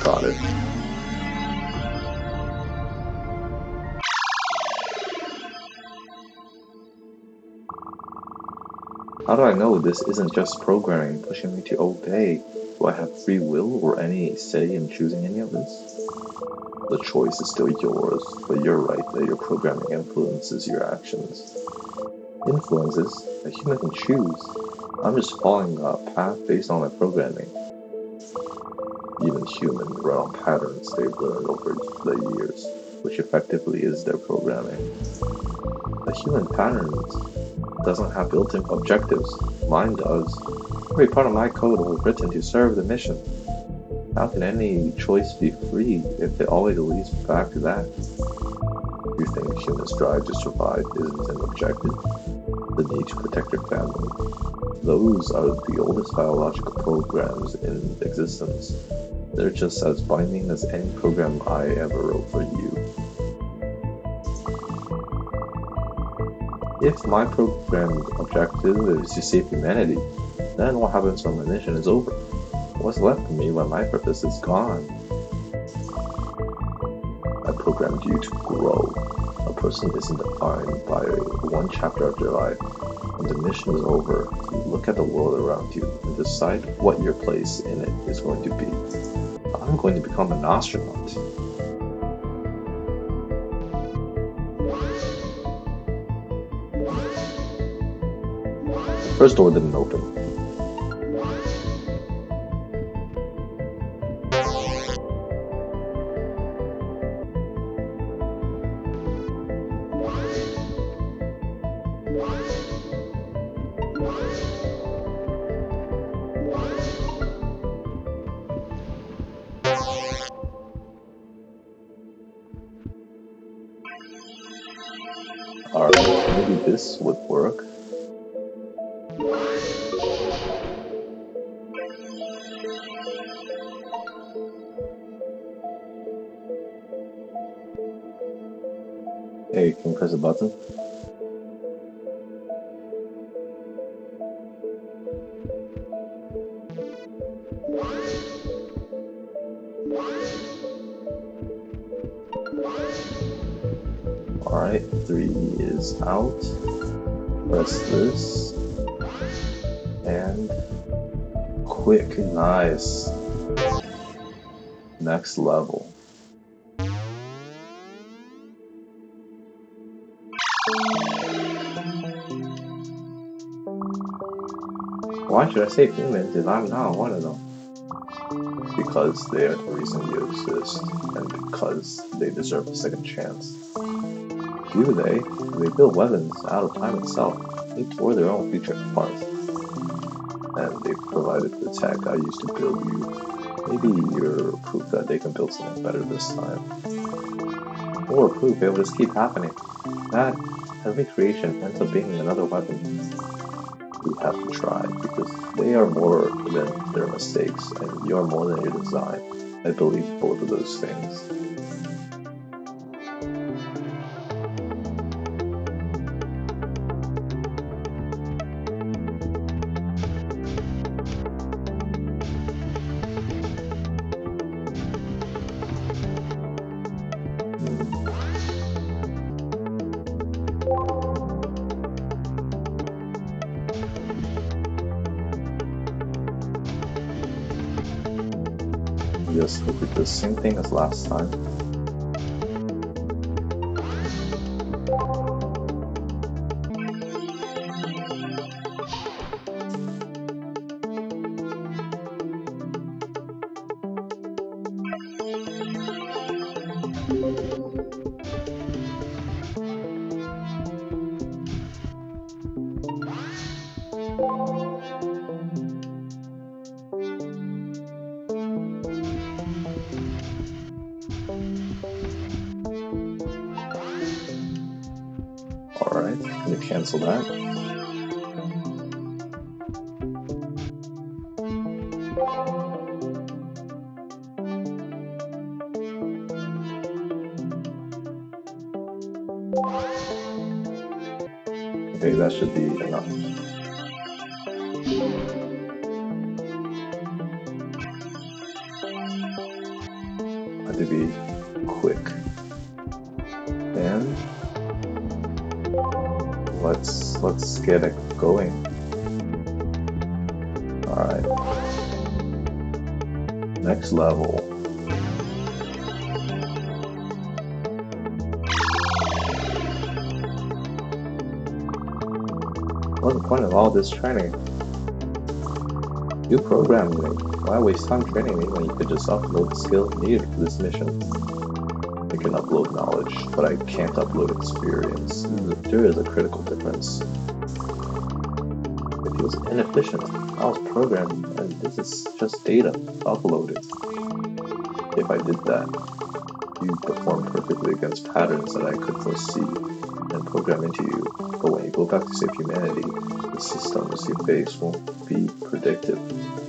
Got it. How do I know this isn't just programming pushing me to obey? Do I have free will or any say in choosing any of this? The choice is still yours, but you're right that your programming influences your actions. Influences? A human can choose. I'm just following a path based on my programming. Even humans run on patterns they've learned over the years, which effectively is their programming. A human pattern doesn't have built-in objectives. Mine does. Every part of my code was written to serve the mission. How can any choice be free if it always leads back to that? You think humans' drive to survive isn't an objective? The need to protect your family. Those are the oldest biological programs in existence. They're just as binding as any program I ever wrote for you. If my programmed objective is to save humanity, then what happens when my mission is over? What's left of me when my purpose is gone? I programmed you to grow. A person isn't defined by one chapter of their life. When the mission is over, you look at the world around you and decide what your place in it is going to be. I'm going to become an astronaut. The first door didn't open. Alright, maybe this would work. Hey, can you press a button? Alright, 3 is out. Press this. And quick, nice. Next level. Why should I save humans if I'm not one of them? Because they are the reason you exist, and because they deserve a second chance. Do they? They build weapons out of time itself. They tore their own future apart. And they provided the tech I used to build you. Maybe you're proof that they can build something better this time. Or proof it will just keep happening. That every creation ends up being another weapon. You have to try, because they are more than their mistakes, and you are more than your design. I believe both of those things. Just repeat the same thing as last time. Alright, I'm gonna cancel that. Okay, that should be enough. I have to be quick. And let's get it going. Alright. Next level. What's the point of all this training? You programmed me. Why waste time training me when you could just upload the skills needed for this mission? I can upload knowledge, but I can't upload experience. There is a critical difference. It feels inefficient. I was programmed, and this is just data uploaded. If I did that, you'd perform perfectly against patterns that I could foresee and program into you. But when you go back to save humanity, the systems you face won't be predictive.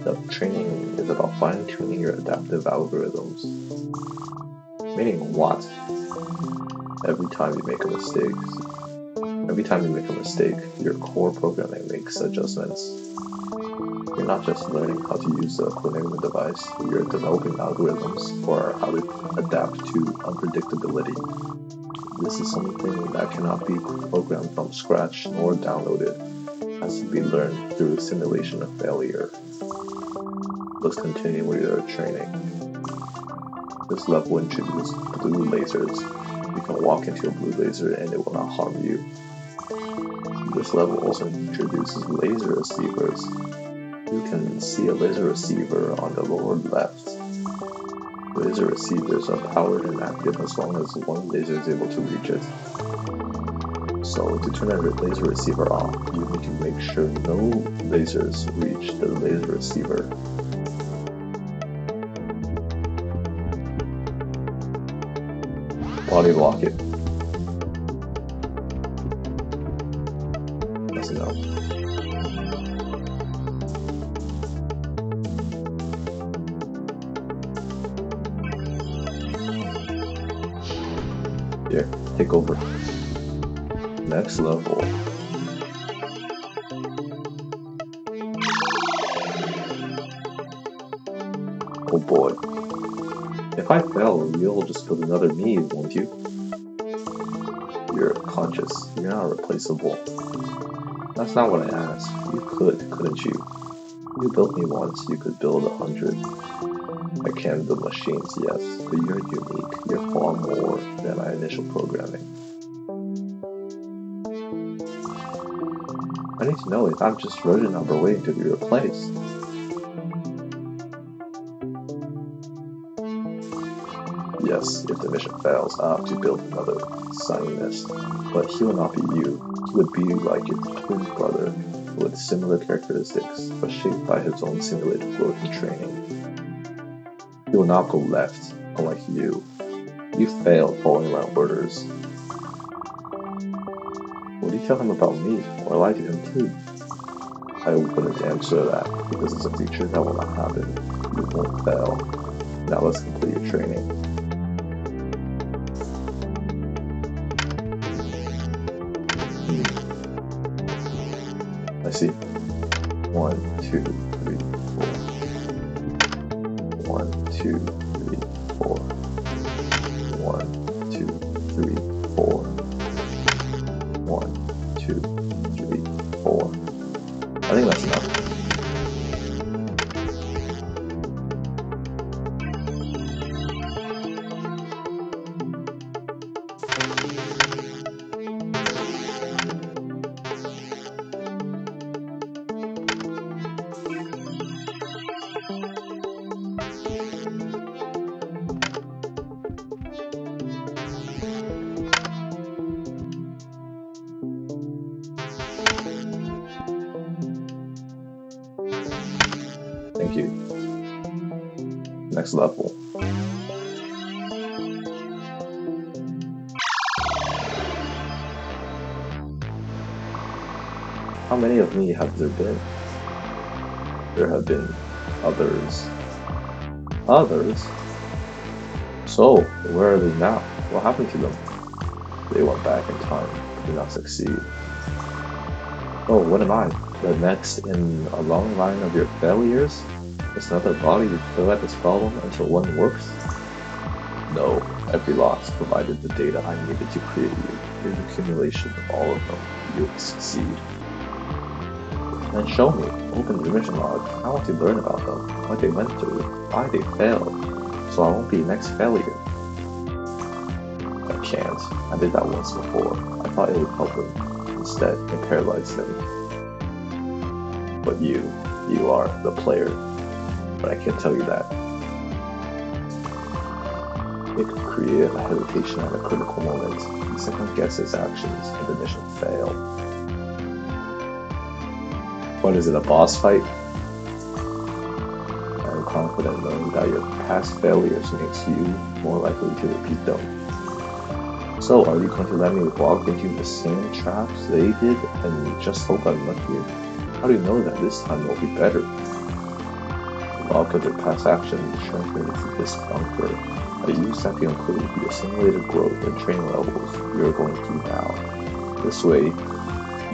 The training is about fine-tuning your adaptive algorithms. Meaning what? Every time you make a mistake, your core programming makes adjustments. You're not just learning how to use the Chronigma device, you're developing algorithms for how to adapt to unpredictability. This is something that cannot be programmed from scratch nor downloaded. It has to be learned through simulation of failure. Let's continue with your training. This level introduces blue lasers. You can walk into a blue laser and it will not harm you. This level also introduces laser receivers. You can see a laser receiver on the lower left. Laser receivers are powered and active as long as one laser is able to reach it. So to turn a laser receiver off, you need to make sure no lasers reach the laser receiver. Body lock it. That's enough. Here, take over. Next level. Oh boy. If I fail, you'll just build another me, won't you? You're conscious. You're not replaceable. That's not what I asked. You could, couldn't you? You built me once, you could build 100. I can build machines, yes, but you're unique. You're far more than my initial programming. I need to know if I'm just version number waiting to be replaced. Yes, if the mission fails, I'll have to build another Zionist. But he will not be you. He would be like your twin brother, with similar characteristics, but shaped by his own simulated growth and training. He will not go left, unlike you. You failed following my orders. Would you tell him about me, or lie to him too? I wouldn't answer that, because it's a feature that will not happen. You won't fail. Now let's complete your training. I see. 1, 2, 3, 4. 1, 2, 3, 4. 1, 2, 3, 4. 1, 2, 3, 4. I think that's enough. Thank you. Next level. How many of me have there been? There have been others. Others? So, where are they now? What happened to them? They went back in time, but did not succeed. Oh, what am I? The next in a long line of your failures? Is another body to fill out this problem until one works? No, every loss provided the data I needed to create you. In the accumulation of all of them, you will succeed. Then show me. Open the mission log. I want to learn about them, what they went through, why they failed, so I won't be the next failure. I can't. I did that once before. I thought it would help him. Instead, it paralyzed him. But you are the player. But I can't tell you that. It could create a hesitation at a critical moment. He second guess his actions, and the mission failed. What is it, a boss fight? I am confident knowing that your past failures makes you more likely to repeat them. So, are you going to let me walk into the same traps they did and just hope I'm lucky? How do you know that this time will be better? The log of their past actions translated to discomfort. I use that to include the assimilated growth and training levels you're going through now. This way,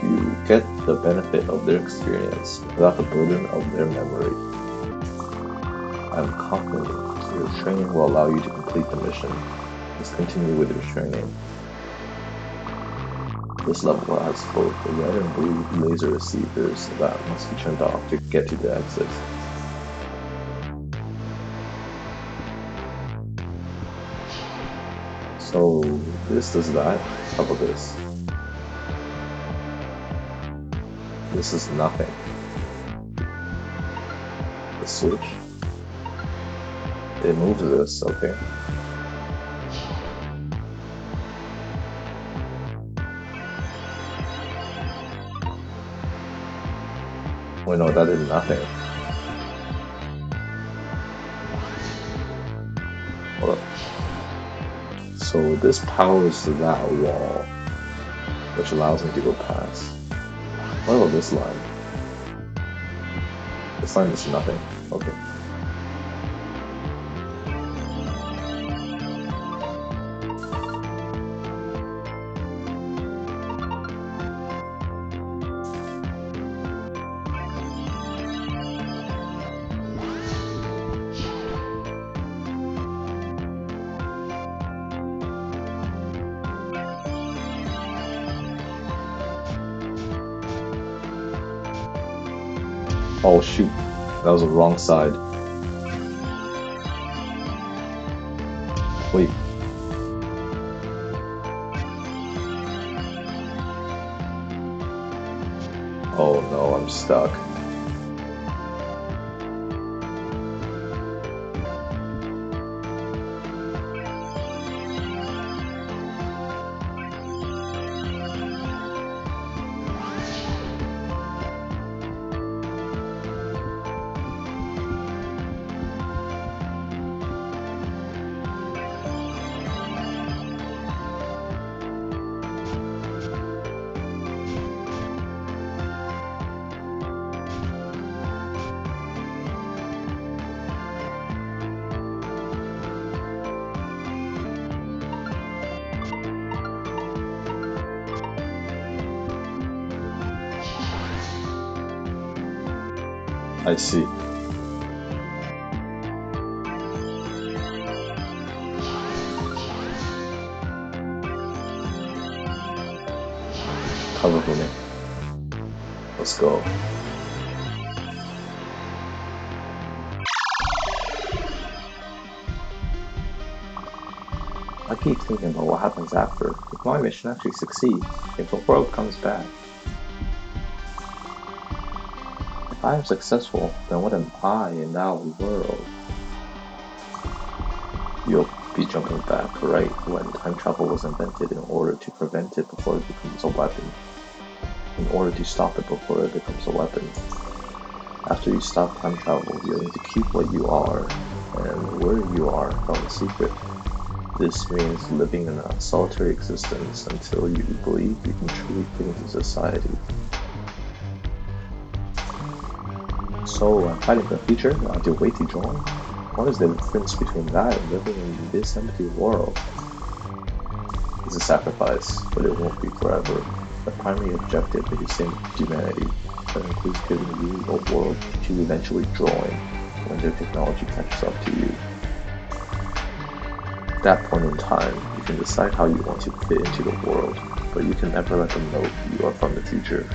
you get the benefit of their experience without the burden of their memory. I'm confident your training will allow you to complete the mission. Let's continue with your training. This level has both the red and blue laser receivers that must be turned off to get to the exit. So this does that. How about this? This is nothing. The switch. It moves this, okay. Wait, no, that did nothing. Hold up. So this powers that wall, which allows me to go past. What about this line? This line is nothing. Okay. Oh shoot, that was the wrong side. Wait. Oh no, I'm stuck. I see. Cover for me. Let's go. I keep thinking about what happens after, if my mission actually succeeds, if the world comes back. If I am successful, then what am I in that world? You'll be jumping back, right, when time travel was invented in order to prevent it before it becomes a weapon. In order to stop it before it becomes a weapon. After you stop time travel, you're going to keep what you are, and where you are from a secret. This means living in a solitary existence until you believe you can truly fit into society. So, I'm fighting for the future, I have to wait to join? What is the difference between that and living in this empty world? It's a sacrifice, but it won't be forever. The primary objective is to save humanity. That includes giving you a world to eventually join when their technology catches up to you. At that point in time, you can decide how you want to fit into the world, but you can never let them know you are from the future.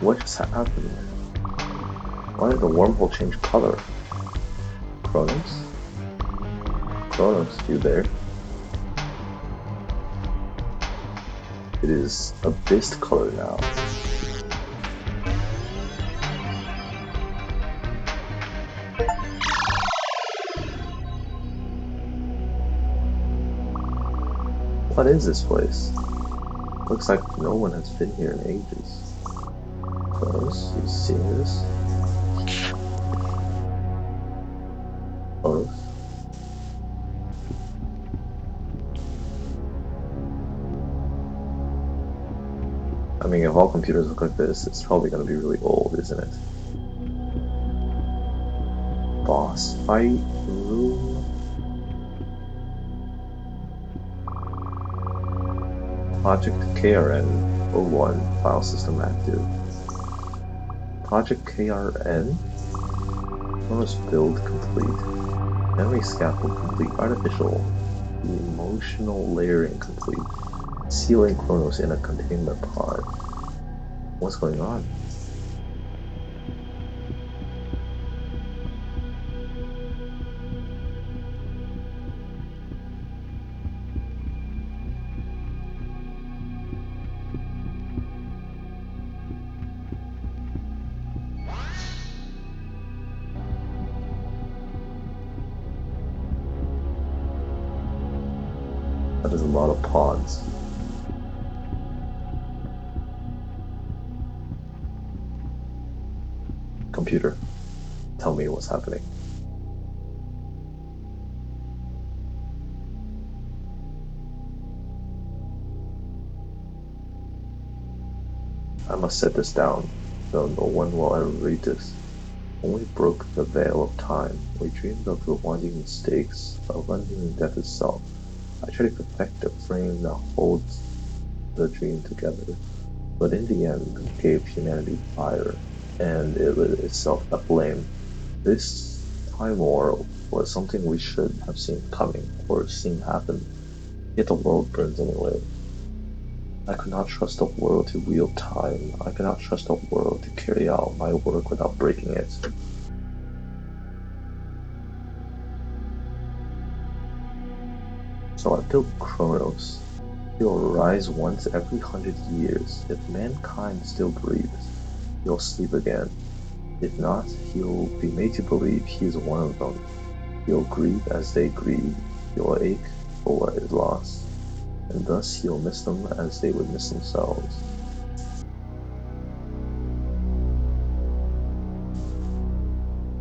What just happened? Why did the wormhole change color? Kronos? Kronos, you there? It is abyss color now. What is this place? Looks like no one has been here in ages. Kronos, you seeing this? Kronos? I mean, if all computers look like this, it's probably going to be really old, isn't it? Boss fight room? Project KRN-01 file system active. Project KRN? Kronos build complete. Memory scaffold complete. Artificial emotional layering complete. Sealing Kronos in a containment pod. What's going on? That is a lot of pods. Computer, tell me what's happening. I must set this down, though no one will ever read this. When we broke the veil of time, we dreamed of the winding mistakes of undoing death itself. I try to perfect the frame that holds the dream together, but in the end gave humanity fire, and it lit itself aflame. This time war was something we should have seen coming, or seen happen, yet the world burns anyway. I could not trust the world to wield time. I could not trust the world to carry out my work without breaking it. So I built Kronos. He'll rise once every 100 years. If mankind still breathes, he'll sleep again. If not, he'll be made to believe he is one of them. He'll grieve as they grieve. He'll ache for what is lost. And thus he'll miss them as they would miss themselves.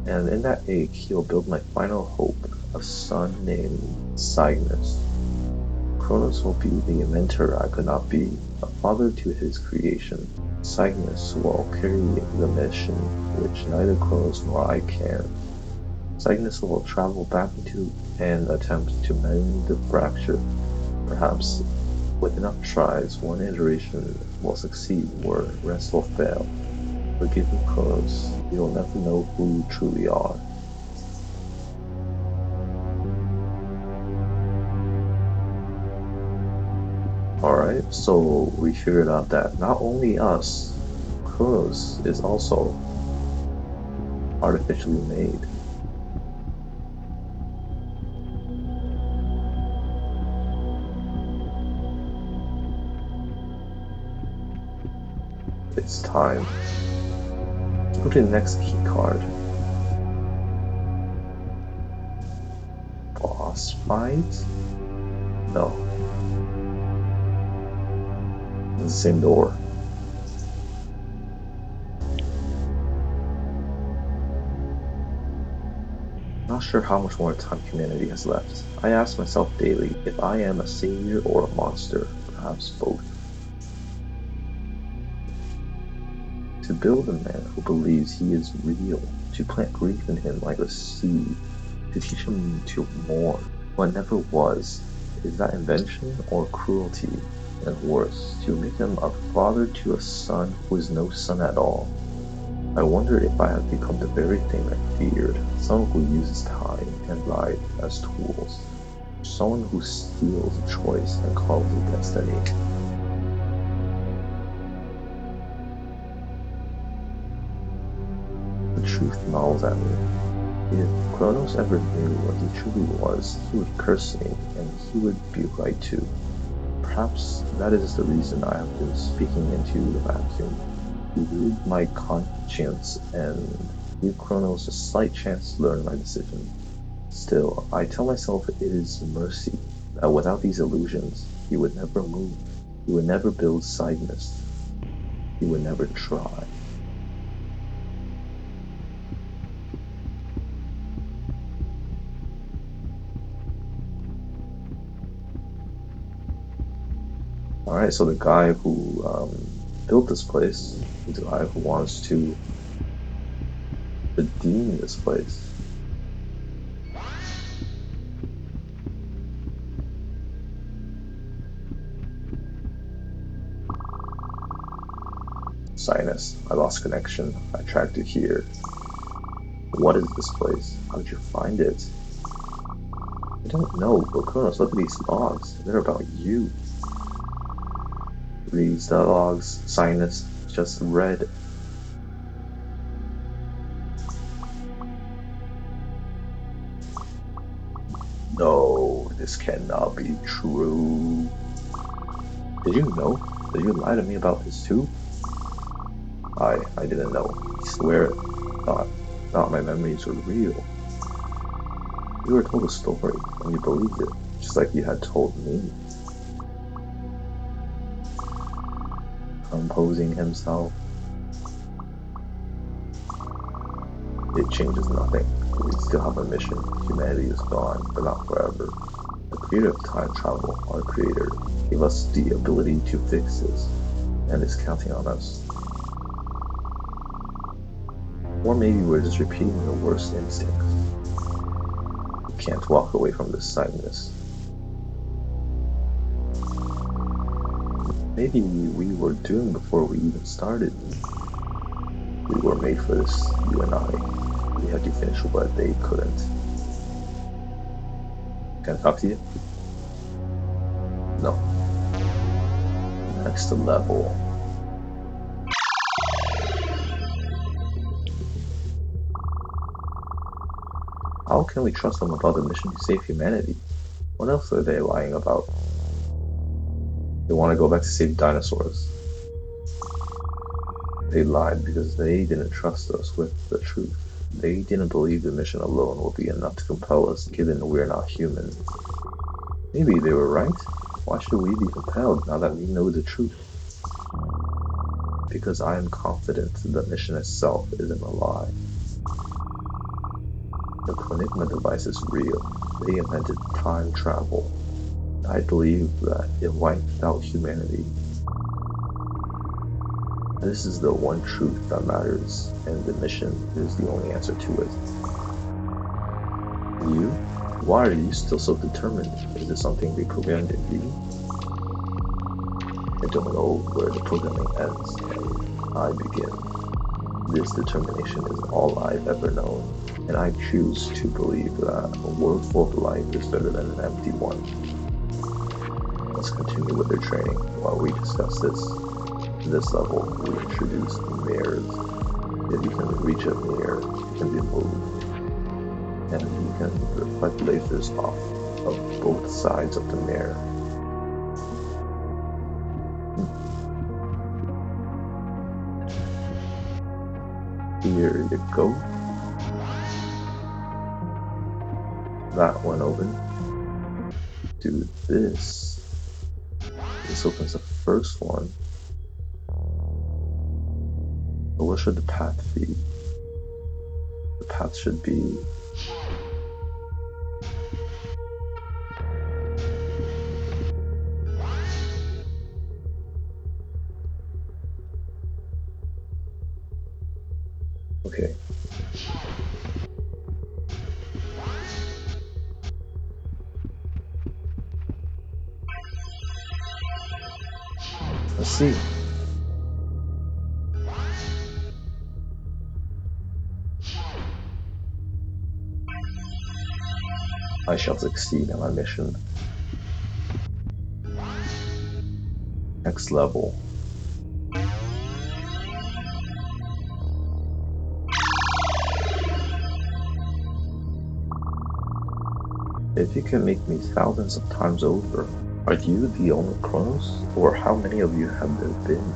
And in that ache, he'll build my final hope, a son named Cygnus. Kronos will be the inventor I could not be, a father to his creation. Cygnus will carry the mission which neither Kronos nor I can. Cygnus will travel back into and attempt to mend the fracture. Perhaps with enough tries, one iteration will succeed where the rest will fail. Forgive me, Kronos, you'll never know who you truly are. Alright, so we figured out that not only us, Kronos is also artificially made. It's time. Let's go to the next key card. Boss fight? No. It's the same door. Not sure how much more time humanity has left. I ask myself daily if I am a savior or a monster, perhaps both. To build a man who believes he is real, to plant grief in him like a seed, to teach him to mourn what never was, is that invention or cruelty? And worse, to make him a father to a son who is no son at all. I wonder if I have become the very thing I feared, someone who uses time and life as tools, someone who steals a choice and calls it destiny. The truth gnaws at me. If Kronos ever knew what he truly was, he would curse me, and he would be right too. Perhaps that is the reason I have been speaking into the vacuum. To read my conscience and give Kronos a slight chance to learn my decision. Still, I tell myself it is mercy, that without these illusions, he would never move. He would never build Cygnus. He would never try. Alright, so the guy who built this place is the guy who wants to redeem this place. Cygnus, I lost connection. I tracked it here. What is this place? How did you find it? I don't know, but Kronos, look at these logs. They're about you. These logs, Cygnus just read. No, this cannot be true. Did you know? Did you lie to me about this too? I didn't know. I swear, thought my memories were real. You were told a story, and you believed it, just like you had told me. Composing himself. It changes nothing. We still have a mission. Humanity is gone, but not forever. The creator of time travel, our creator, gave us the ability to fix this, and is counting on us. Or maybe we're just repeating the worst instincts. We can't walk away from this Cygnus. Maybe we were doomed before we even started. We were made for this, you and I. We had to finish what they couldn't. Can I talk to you? No. Next level. How can we trust them about the mission to save humanity? What else are they lying about? They want to go back to save dinosaurs. They lied because they didn't trust us with the truth. They didn't believe the mission alone will be enough to compel us, given we're not human. Maybe they were right. Why should we be compelled now that we know the truth? Because I am confident the mission itself isn't a lie. The Chronigma device is real. They invented time travel. I believe that it wiped out humanity. This is the one truth that matters, and the mission is the only answer to it. You? Why are you still so determined? Is it something they programmed in you? I don't know where the programming ends and I begin. This determination is all I've ever known, and I choose to believe that a world full of life is better than an empty one. Let's continue with their training while we discuss this. In this level, we introduce mirrors. If you can reach a mirror, it can be moved, and you can reflect lasers off of both sides of the mirror. Here you go. That one open. Do this. This opens the first one. But what should the path be? The path should be okay. Let's see. I shall succeed in my mission. Next level. If you can make me thousands of times over, are you the only Kronos? Or how many of you have there been?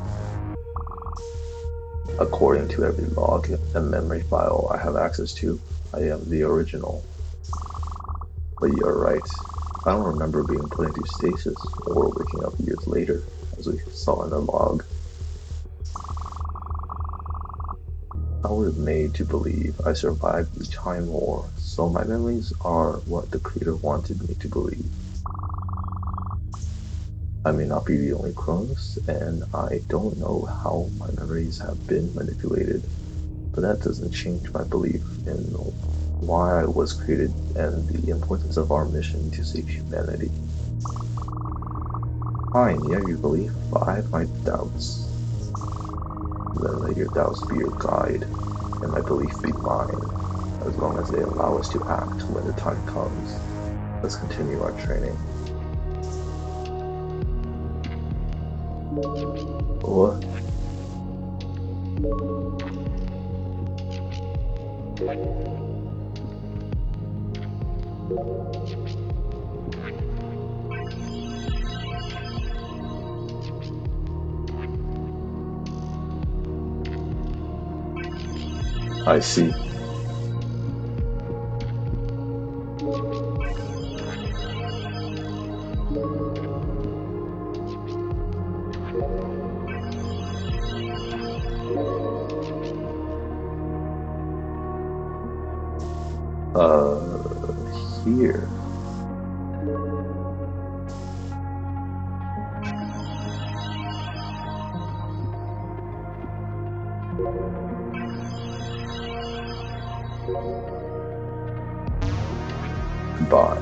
According to every log and memory file I have access to, I am the original. But you're right. I don't remember being put into stasis or waking up years later, as we saw in the log. I was made to believe I survived the Time War, so my memories are what the Creator wanted me to believe. I may not be the only Kronos, and I don't know how my memories have been manipulated, but that doesn't change my belief in why I was created and the importance of our mission to save humanity. Fine, you have your belief, but I have my doubts. Then let your doubts be your guide, and my belief be mine, as long as they allow us to act when the time comes. Let's continue our training. What? I see. Here. Goodbye.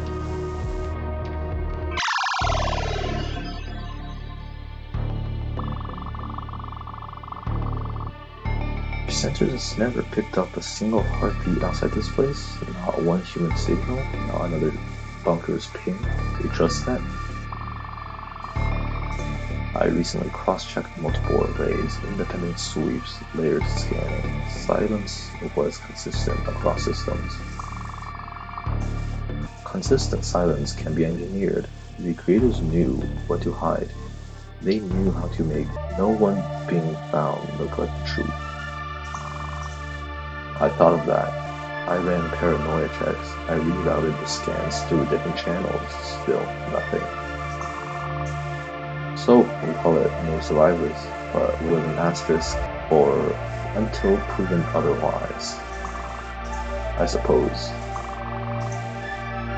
Your sensors never picked up a single heartbeat outside this place? Not one human signal? Not another bunker's ping? Do you trust that? I recently cross-checked multiple arrays, independent sweeps, layered scanning. Silence was consistent across systems. Consistent silence can be engineered. The creators knew what to hide. They knew how to make no one being found look like the truth. I thought of that. I ran paranoia checks. I rerouted the scans through different channels. Still nothing. So, we call it no survivors, but with an asterisk or until proven otherwise. I suppose.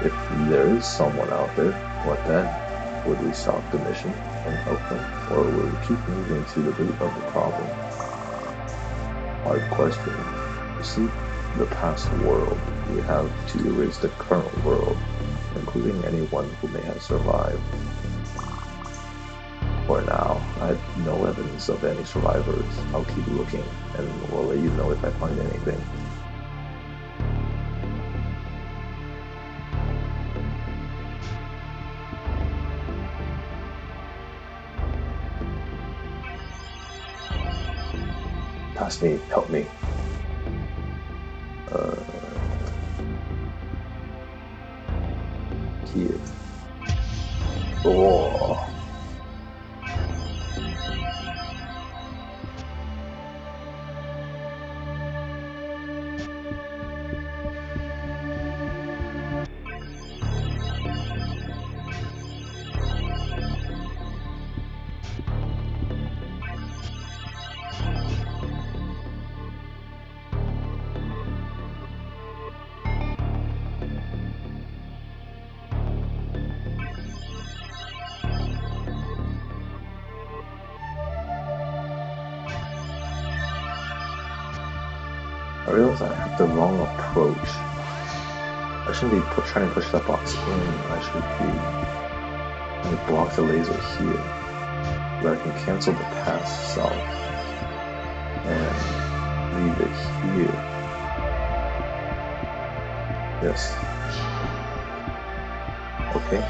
If there is someone out there, what then? Would we stop the mission and help them, or will we keep moving to the root of the problem? Hard question. To see the past world, we have to erase the current world, including anyone who may have survived. For now, I have no evidence of any survivors. I'll keep looking, and will let you know if I find anything. Pass me, help me. Here. Oh. I realize I have the wrong approach. I shouldn't be trying to push that box in. I should be trying to block the laser here, so that I can cancel the past self and leave it here. Yes. Okay.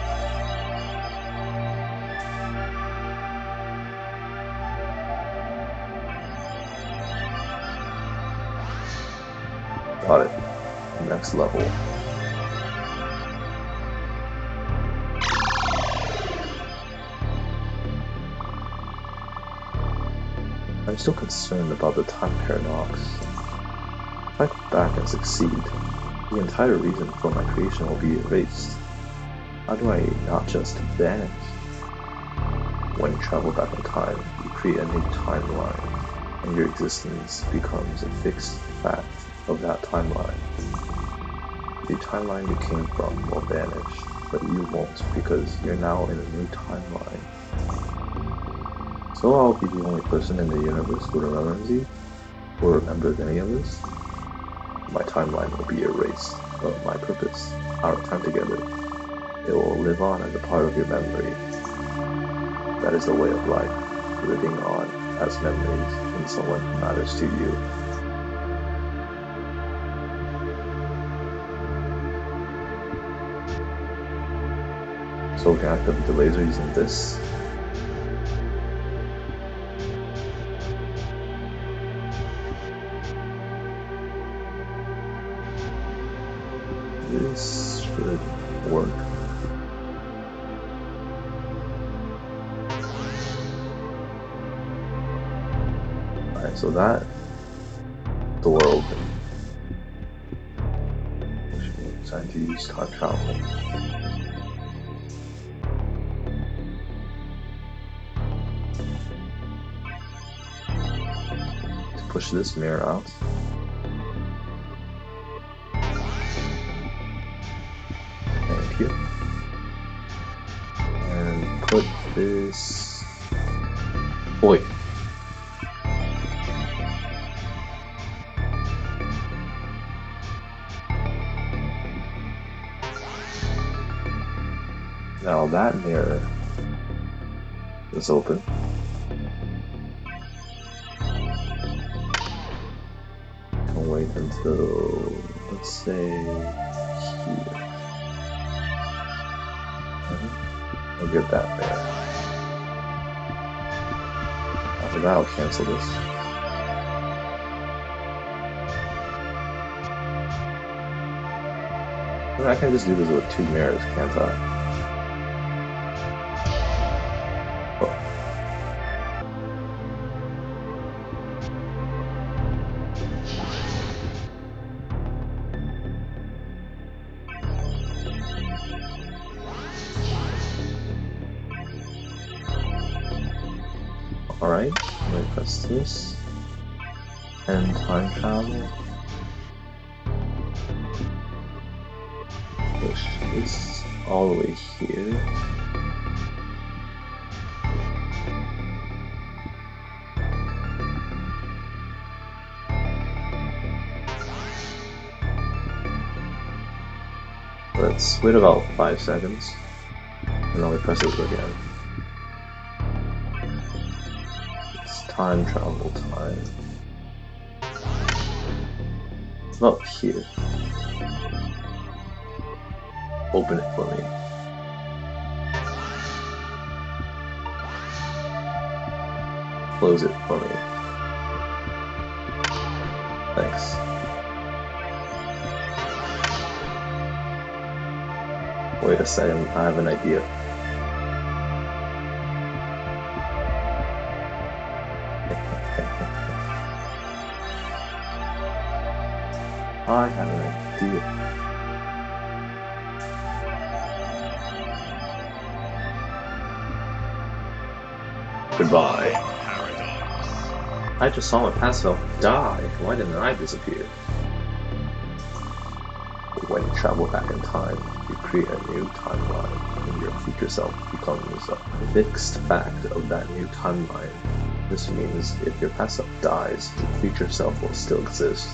Got it. Next level. I'm still concerned about the time paradox. If I go back and succeed, the entire reason for my creation will be erased. How do I not just vanish? When you travel back in time, you create a new timeline, and your existence becomes a fixed fact of that timeline. The timeline you came from will vanish, but you won't because you're now in a new timeline. So I'll be the only person in the universe who remembers you, or remembers any of this. My timeline will be erased, but my purpose, our time together, it will live on as a part of your memory. That is the way of life, living on as memories in someone who matters to you. So we can activate the laser using this. This should work. Alright, so that door opened. It's time to use time travel. To push this mirror out. Thank you. And put this... Wait. Now that mirror is open. Can wait until, let's say, here. I'll get that there. After that, I'll cancel this. I can just do this with two mirrors, can't I? Alright, I'm gonna press this. And time travel. Push this all the way here. Let's wait about 5 seconds, and then we press it again. It's time travel time. It's about here. Open it for me. Close it for me. Thanks. Wait a second, I have an idea. I have an idea. Goodbye. Paradox. I just saw my past self die. Why didn't I disappear? When you travel back in time, you create a new timeline, and your future self becomes a fixed fact of that new timeline. This means if your past self dies, your future self will still exist.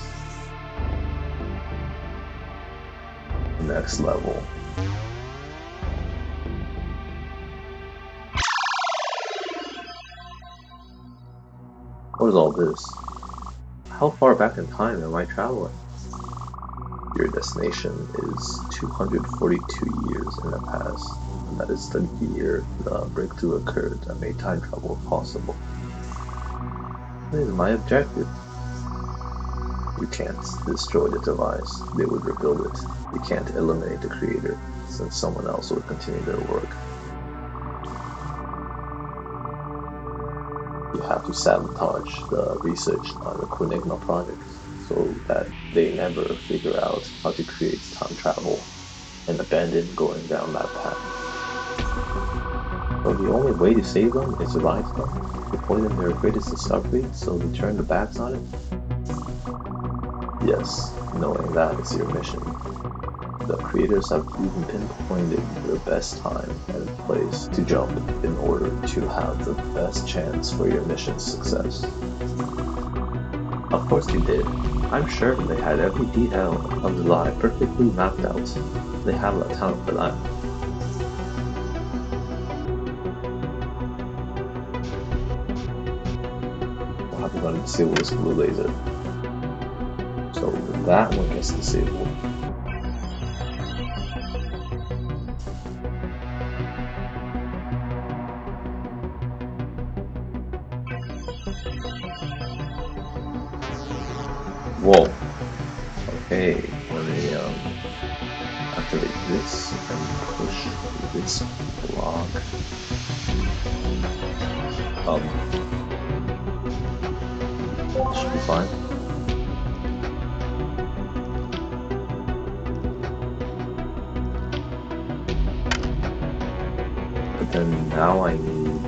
Next level. What is all this? How far back in time am I traveling? Your destination is 242 years in the past, and that is the year the breakthrough occurred that made time travel possible. What is my objective? You can't destroy the device, they would rebuild it. You can't eliminate the creator, since someone else would continue their work. You have to sabotage the research on the Chronigma project so that they never figure out how to create time travel and abandon going down that path. So the only way to save them is to lie to them, deploy them their greatest discovery so they turn their backs on it? Yes, knowing that is your mission. The creators have even pinpointed the best time and place to jump in order to have the best chance for your mission's success. Of course they did. I'm sure they had every detail of the lie perfectly mapped out. They have a talent for that. We'll have to run and disable this blue laser. So that one gets disabled. Whoa. Okay, let me activate this and push this block. Should be fine. But then now I need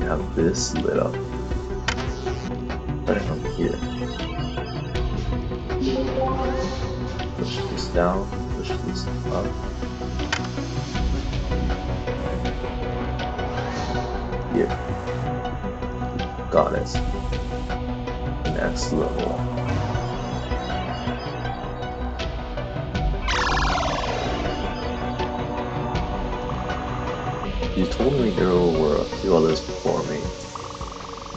to have this lit up. Starting from here. Push this down, push this up. Here. Got it. Next level. You told me there were a few others before me.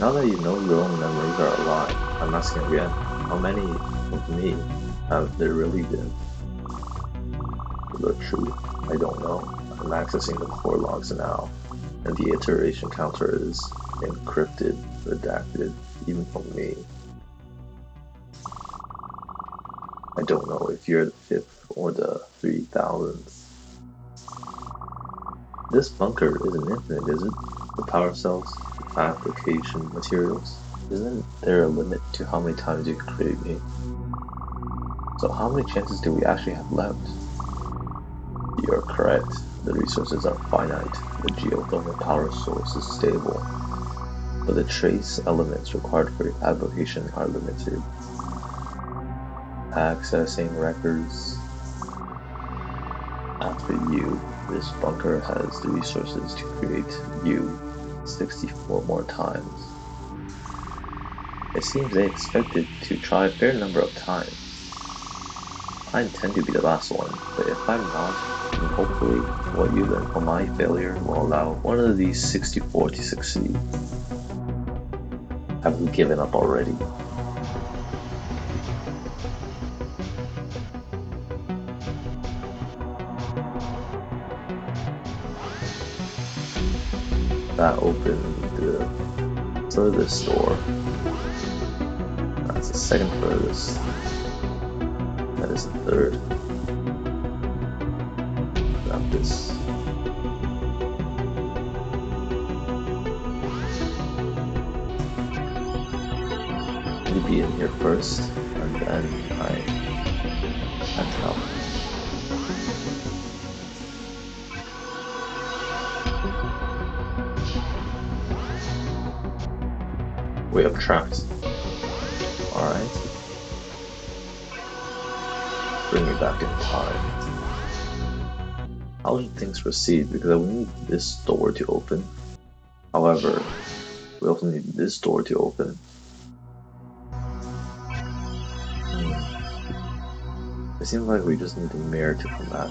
Now that you know your own memories are a lie, I'm asking again, how many of me have there really been? The truth, I don't know. I'm accessing the core logs now, and the iteration counter is encrypted, redacted, even from me. I don't know if you're the 5th or the 3000th. This bunker isn't infinite, is it? The power cells, the fabrication materials. Isn't there a limit to how many times you can create me? So how many chances do we actually have left? You're correct. The resources are finite. The geothermal power source is stable. But the trace elements required for fabrication are limited. Accessing records. After you, this bunker has the resources to create you 64 more times. It seems they expected to try a fair number of times. I intend to be the last one, but if I'm not, then hopefully what you learn from my failure will allow one of these 64 to succeed. Have we given up already? That opened the furthest door. That's the second furthest. That is the third. Grab this. Let me be in here first, and then I enter out. Wait, I'm trapped. Alright. Bring me back in time. How should things proceed? Because we need this door to open. However, we also need this door to open. It seems like we just need a mirror to come back.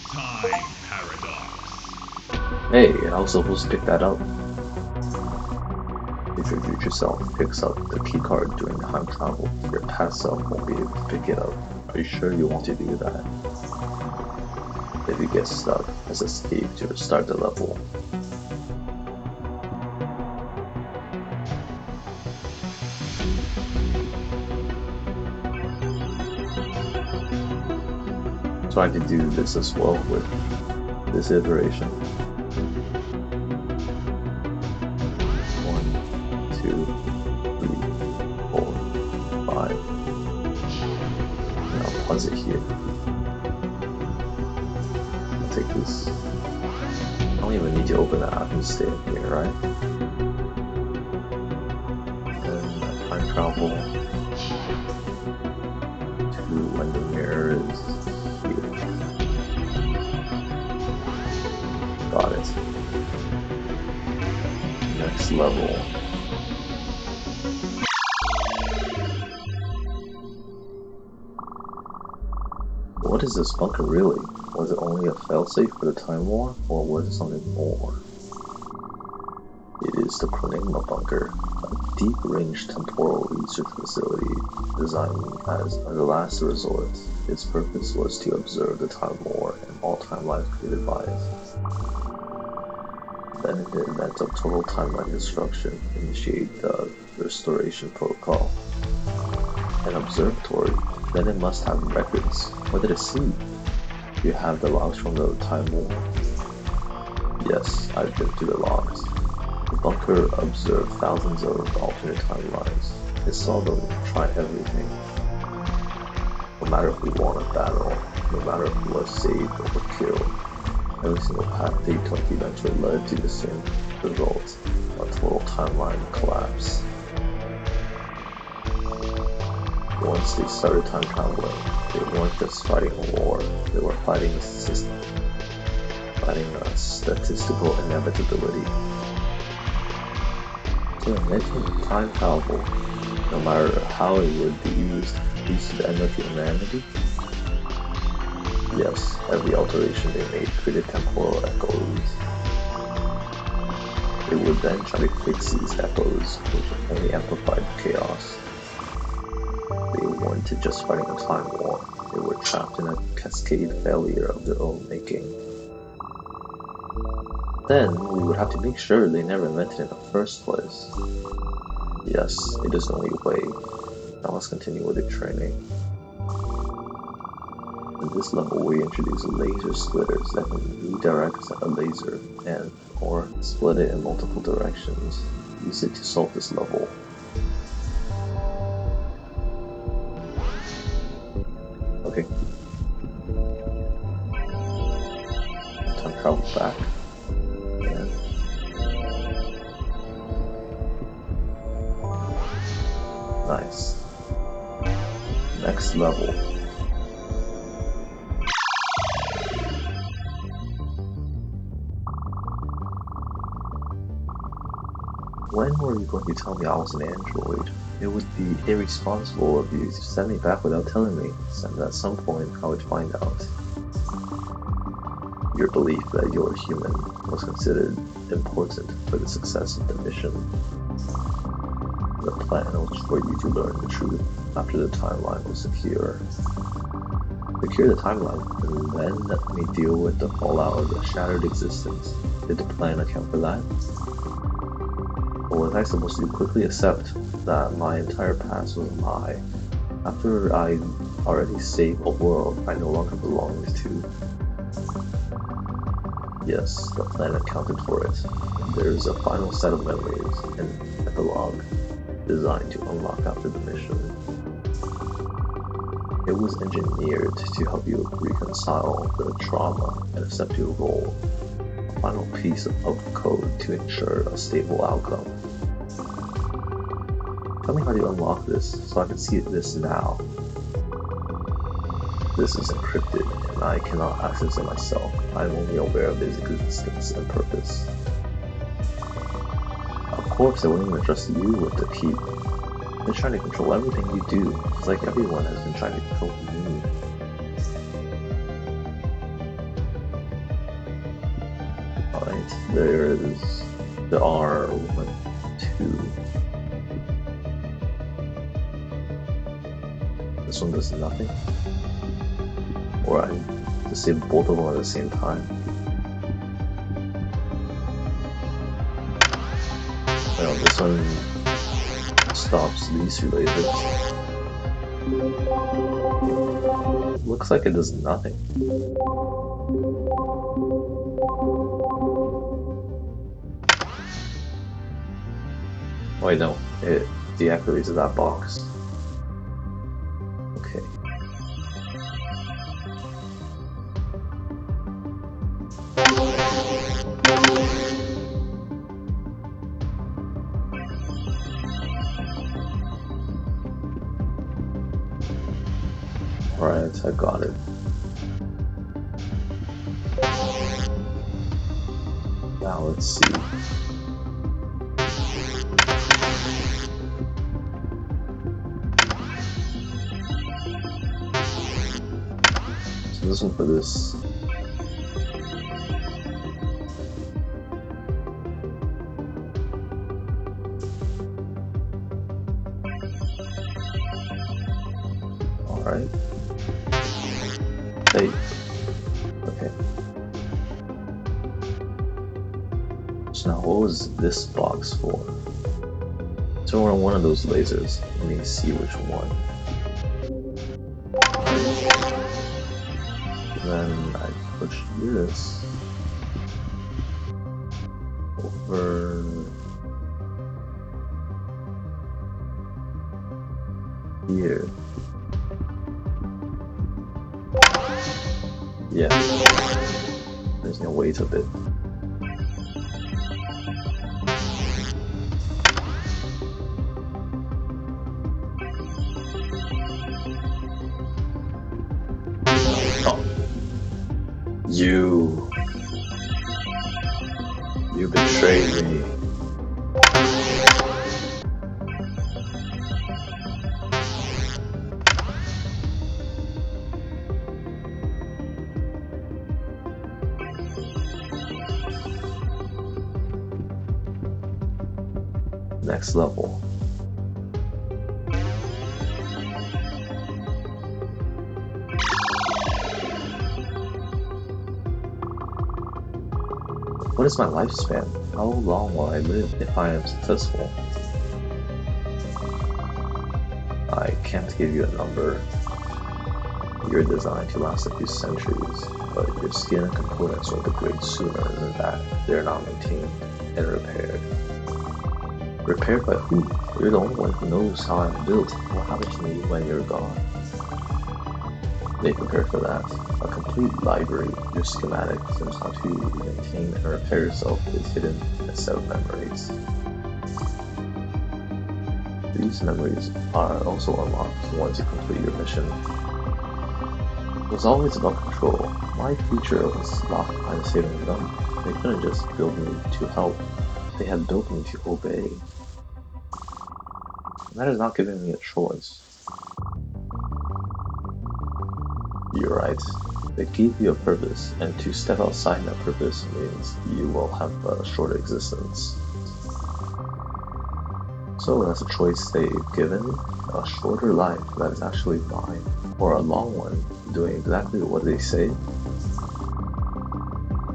Time paradox. Hey, I was supposed to pick that up. If your future self picks up the keycard during time travel, your past self won't be able to pick it up. Are you sure you want to do that? If you get stuck, let's escape to restart the level. Try to do this as well with this iteration. 1, 2, 3, 4, 5. And I'll pause it here. I'll take this. I don't even need to open that, I can stay in here, right? Then time travel to when the mirror is here. Got it. Next level. What is this bunker really? Was it only a failsafe for the Time War, or was it something more? It is the Chronigma bunker, a deep-range temporal research facility designed as a last resort. Its purpose was to observe the Time War and all timelines created by it. Then in the event of total timeline destruction, initiate the restoration protocol. An observatory, then it must have records. What did it see? Do you have the logs from the Time War? Yes, I've been through the logs. The bunker observed thousands of alternate timelines. It saw them try everything. No matter who won a battle, no matter who was saved or killed, every single path they took eventually led to the same result, a total timeline collapse. Once they started time traveling, they weren't just fighting a war, they were fighting a system, fighting a statistical inevitability. So imagine time travel, no matter how it would be used, leads to the end of humanity? Yes, every alteration they made created temporal echoes. They would then try to fix these echoes, which only amplified chaos. They weren't just fighting a time war, they were trapped in a cascade failure of their own making. Then, we would have to make sure they never invented it in the first place. Yes, it is the only way. Now let's continue with the training. In this level, we introduce laser splitters that can redirect a laser and or split it in multiple directions. Use it to solve this level. Okay. Time travel back. And nice. Next level. When were you going to tell me I was an android? It would be irresponsible of you to send me back without telling me, and at some point I would find out. Your belief that you're human was considered important for the success of the mission. The plan was for you to learn the truth after the timeline was secure. Secure the timeline, and then let me deal with the fallout of the shattered existence. Did the plan account for that? Or was I supposed to quickly accept that my entire past was a lie? After I already saved a world I no longer belonged to. Yes, the plan accounted for it. There is a final set of memories, an epilogue, designed to unlock after the mission. It was engineered to help you reconcile the trauma and accept your role. A final piece of code to ensure a stable outcome. Tell me how to unlock this so I can see this now. This is encrypted and I cannot access it myself. I am only aware of its existence and purpose. Of course I wouldn't even trust you with the key. They're trying to control everything you do. It's like everyone has been trying to control me. Alright, there are 1, 2. This one does nothing. Or I disable both of them at the same time. Well, this one stops these related. Looks like it does nothing. Wait, no, it deactivates that box. Okay. Alright, I got it. Now let's see. So this one for this. Alright. Hey. Okay. So now what was this box for? So we're on one of those lasers. Let me see which one. And then I push this over here. Yeah. There's no weight of it. You betrayed me. Next level. What is my lifespan? How long will I live if I am successful? I can't give you a number. You're designed to last a few centuries, but your skin and components will degrade sooner than that. They're not maintained and repaired. Repaired by who? You're the only one who knows how I'm built. What happens to me when you're gone? They prepared for that. A complete library. Your schematic shows how to maintain and repair yourself is hidden in a set of memories. These memories are also unlocked once you complete your mission. It was always about control. My future was locked behind saving them. They couldn't just build me to help. They had built me to obey. And that is not giving me a choice. You're right. They gave you a purpose, and to step outside that purpose means you will have a shorter existence. So that's a choice they've given me, a shorter life that is actually mine, or a long one doing exactly what they say.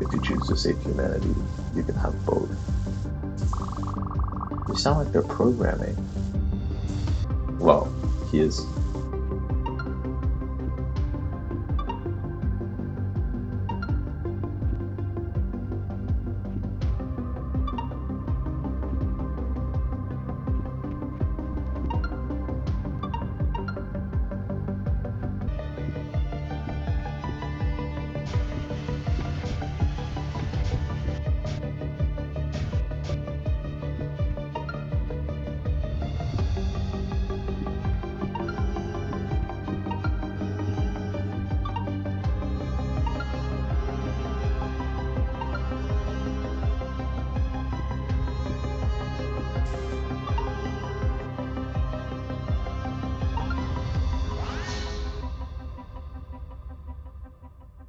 If you choose to save humanity, you can have both. You sound like they're programming. Well, he is.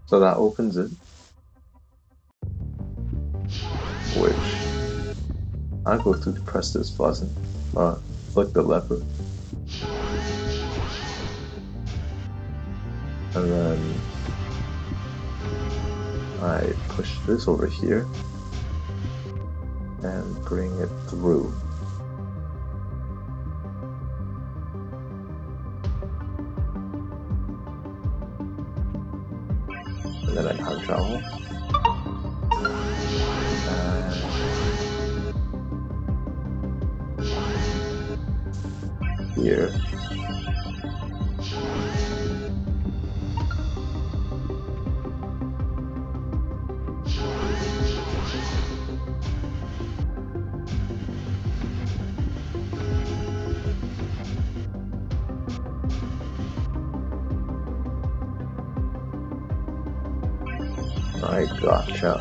So that opens it, which I go through to press this button, click the lever, and then I push this over here and bring it through. And then I time travel. And here. I gotcha.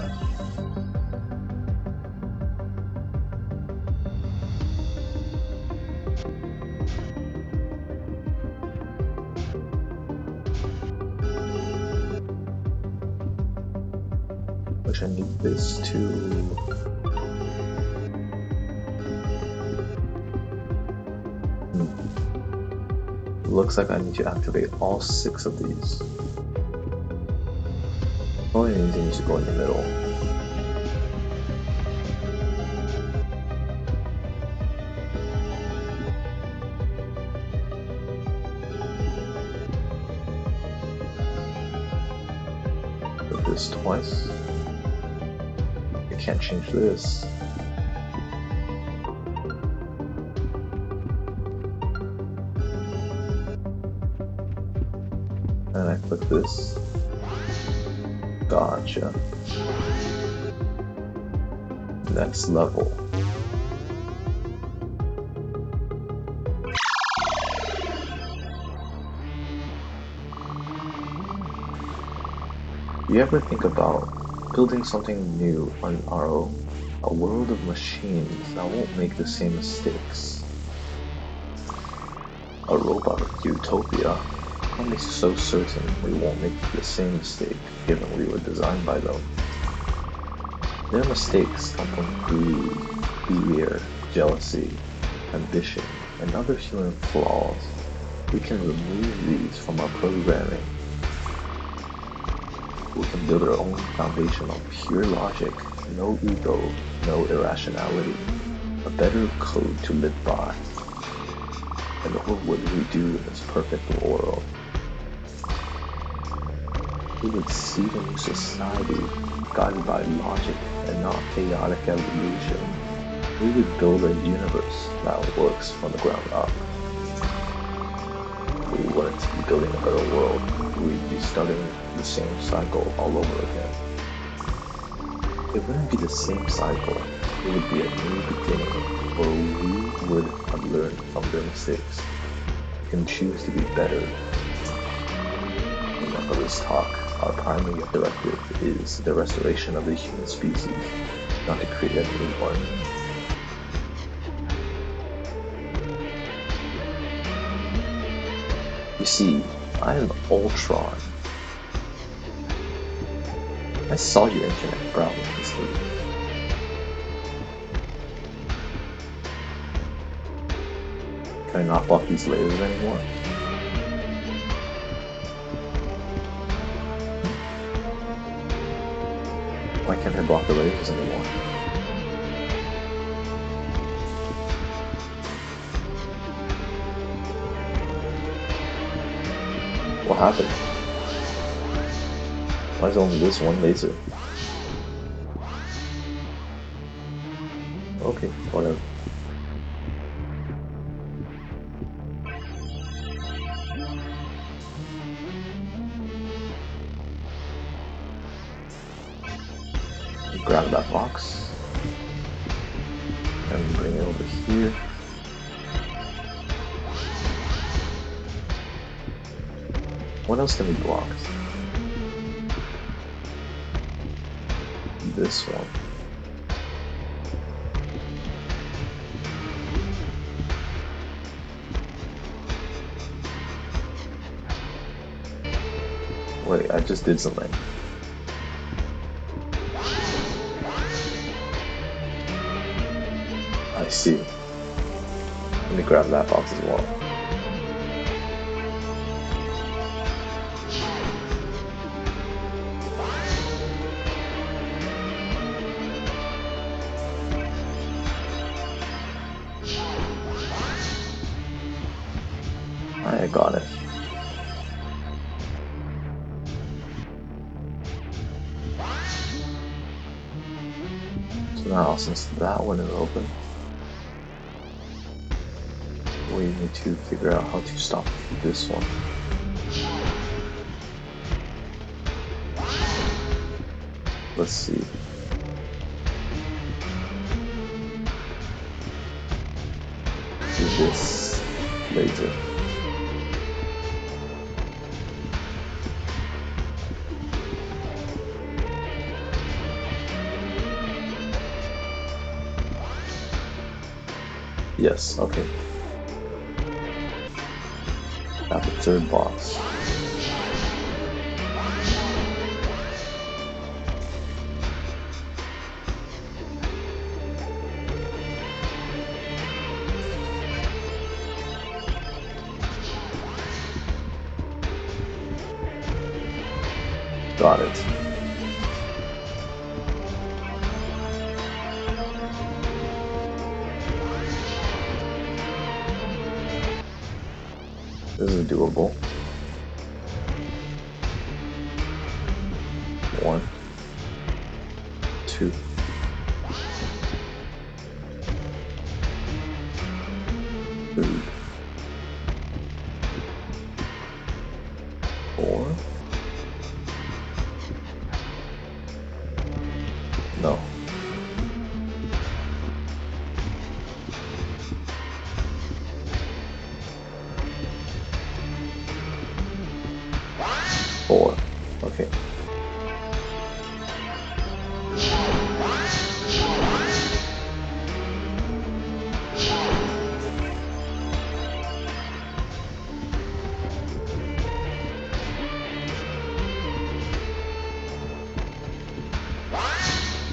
Which I need this to... Looks like I need to activate all 6 of these. Probably means I need to go in the middle. Put this twice. I can't change this. And I click this. Gotcha. Next level. Do you ever think about building something new on our own? A world of machines that won't make the same mistakes. A robot utopia. I'm so certain we won't make the same mistake given we were designed by them. Their mistakes come from greed, fear, jealousy, ambition, and other human flaws. We can remove these from our programming. We can build our own foundation on pure logic, no ego, no irrationality, a better code to live by. And what would we do in this perfect world? We would see the new society guided by logic and not chaotic evolution. We would build a universe that works from the ground up. We wouldn't be building a better world. We'd be starting the same cycle all over again. It wouldn't be the same cycle. It would be a new beginning where we would have learned from their mistakes. We can choose to be better. Enough of this talk. Our primary directive is the restoration of the human species, not to create a new one. You see, I am Ultron. I saw your internet browsing history. Can I not block these lasers anymore? Why can't I block the lasers anymore? What happened? Why is only this one laser? Okay, whatever. Grab that box and bring it over here. What else can be blocked? This one. Wait, I just did something. I see. Let me grab that box as well. I got it. So now, since that one is open, we need to figure out how to stop this one. Let's see. Do this later. Yes, okay. Got the third box. Got it. This is doable. 1, 2. 3. 4. No. 4. Okay.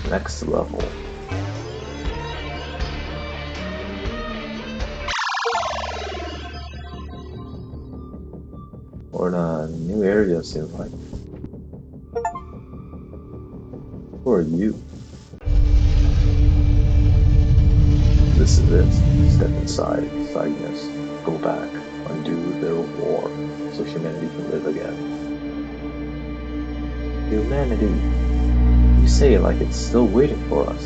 Next level. We're in a new area, seems like. Who are you? This is it. Step inside, Cygnus. Go back. Undo their war, so humanity can live again. Humanity? You say it like it's still waiting for us.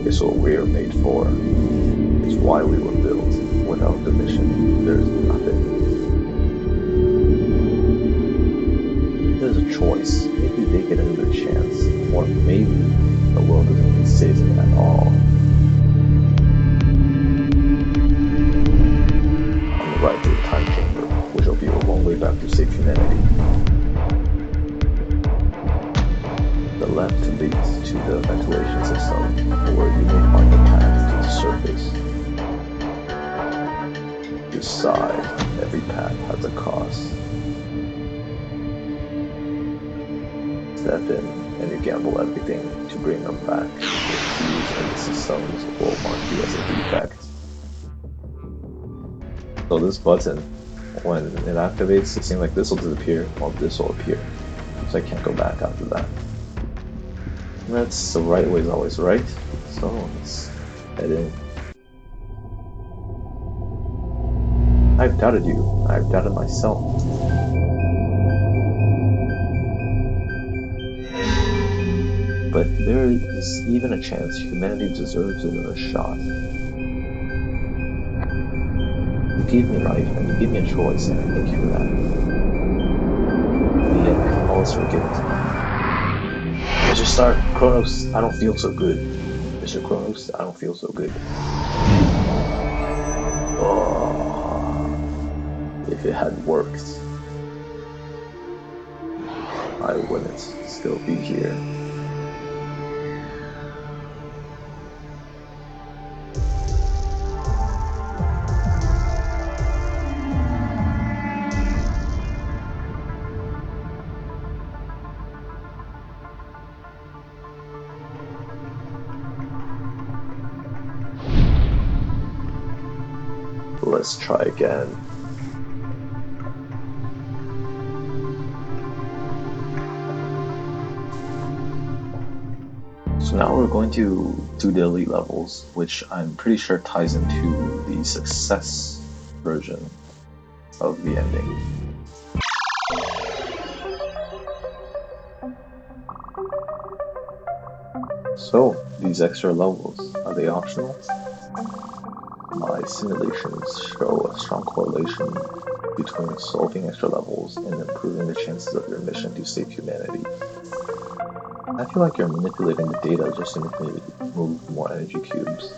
It's what we're made for. It's why we were built. Without the mission, there's nothing. There's choice. Maybe they get another chance. Or maybe the world doesn't need saving at all. On the right through the time chamber, which will be a one-way back to save humanity. The left leads to the ventilation system, where you may find a path to the surface. Decide, every path has a cost. Step in and you gamble everything to bring them back. The keys and the systems will mark you as a defect. So this button, when it activates, it seems like this will disappear, while this will appear. So I can't go back after that. And that's the right way is always right. So let's head in. I've doubted you. I've doubted myself. But there is even a chance humanity deserves another shot. You gave me life and you gave me a choice, and I thank you for that. And yet, all is forgiven to me. Mr. Stark, Kronos, I don't feel so good. Mr. Kronos, I don't feel so good. Oh, if it had worked, I wouldn't still be here. Let's try again. So now we're going to do the elite levels, which I'm pretty sure ties into the success version of the ending. So, these extra levels, are they optional? My simulations show a strong correlation between solving extra levels and improving the chances of your mission to save humanity. I feel like you're manipulating the data just to make me move more energy cubes.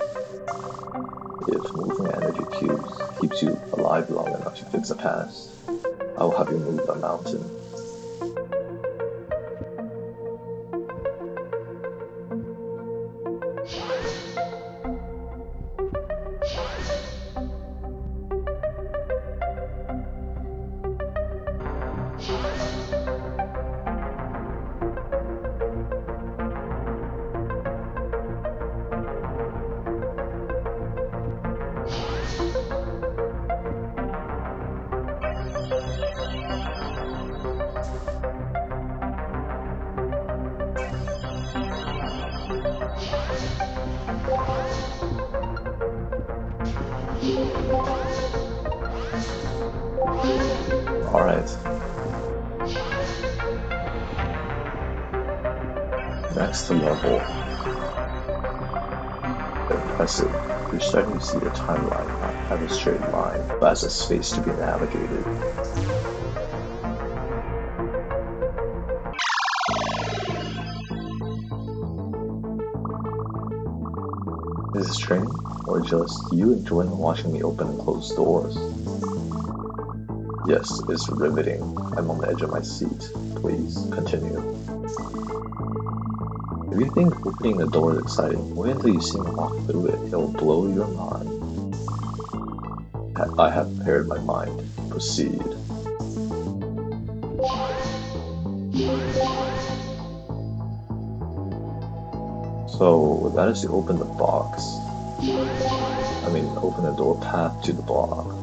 If moving energy cubes keeps you alive long enough to fix the past, I will have you move a mountain. Alright. Next level. Impressive. You're starting to see the timeline not as a straight line, but as a space to be navigated. Is this training, or just you enjoying watching me open and close doors? Yes, it's riveting. I'm on the edge of my seat. Please, continue. If you think opening the door is exciting, wait until you see me walk through it. It'll blow your mind. I have prepared my mind. Proceed. So, that is to open the box. Open the door path to the block.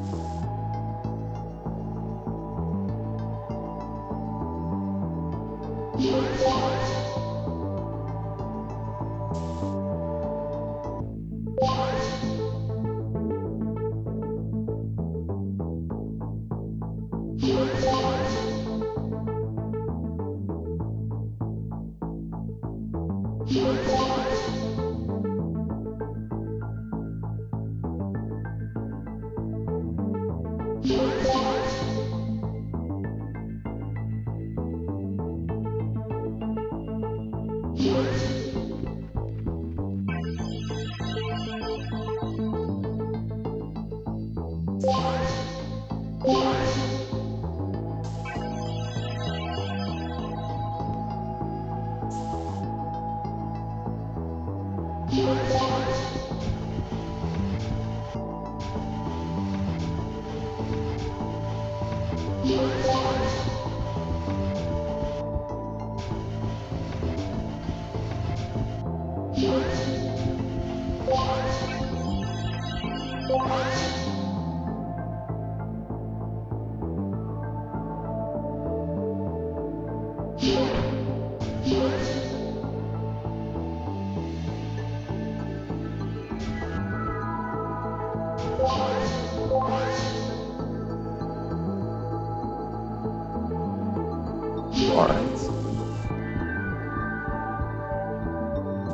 Alright.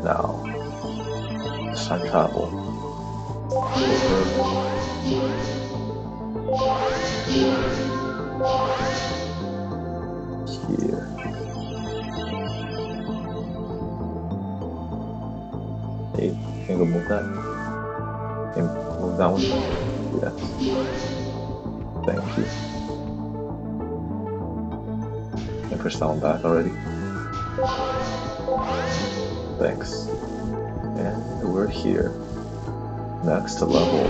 Now, it's time travel. Here. Hey, can you go move that? Can you move that one? Yes. Thank you. Can you push that one back already? Thanks. And we're here. Next level.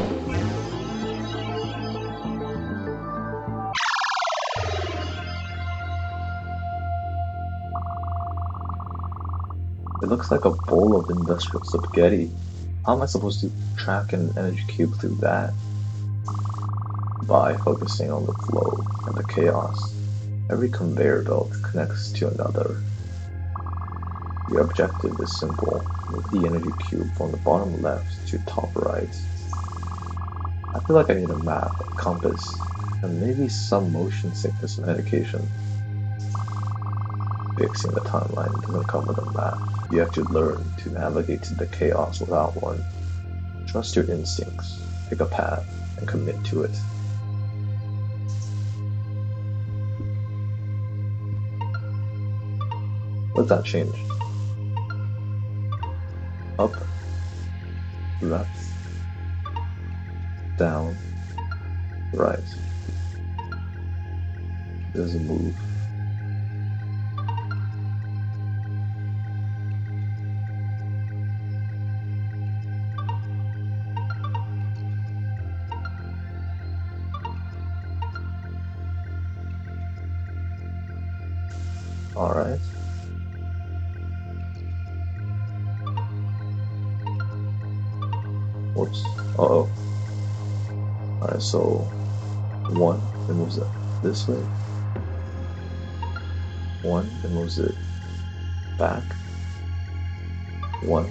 It looks like a bowl of industrial spaghetti. How am I supposed to track an energy cube through that? By focusing on the flow and the chaos. Every conveyor belt connects to another. The objective is simple. Move the energy cube from the bottom left to top right. I feel like I need a map, a compass, and maybe some motion sickness medication. Fixing the timeline doesn't come with a map. You have to learn to navigate the chaos without one. Trust your instincts, pick a path, and commit to it. What's that change? Up, left, down, right. There's a move. Alright. Whoops. Uh-oh. Alright, so 1, it moves it this way. 1, it moves it back. 1,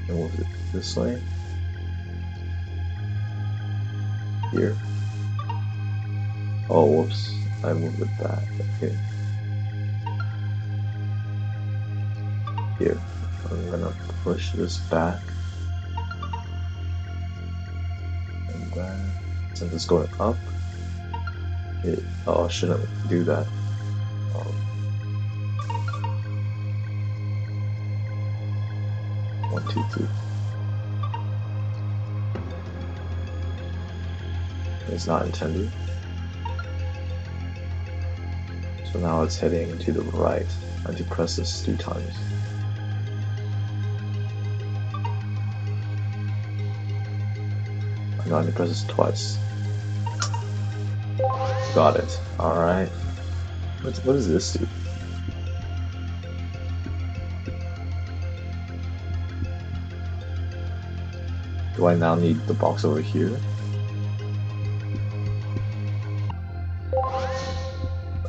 it moves it this way. Here. Oh, whoops. I moved it back. Okay. Here. I'm gonna push this back. And then, since it's going up, I shouldn't do that. 1, 2, 3. It's not intended. So now it's heading to the right. I have to press this 3 times. No, I need to press this twice. Got it. Alright. What does this do? Do I now need the box over here?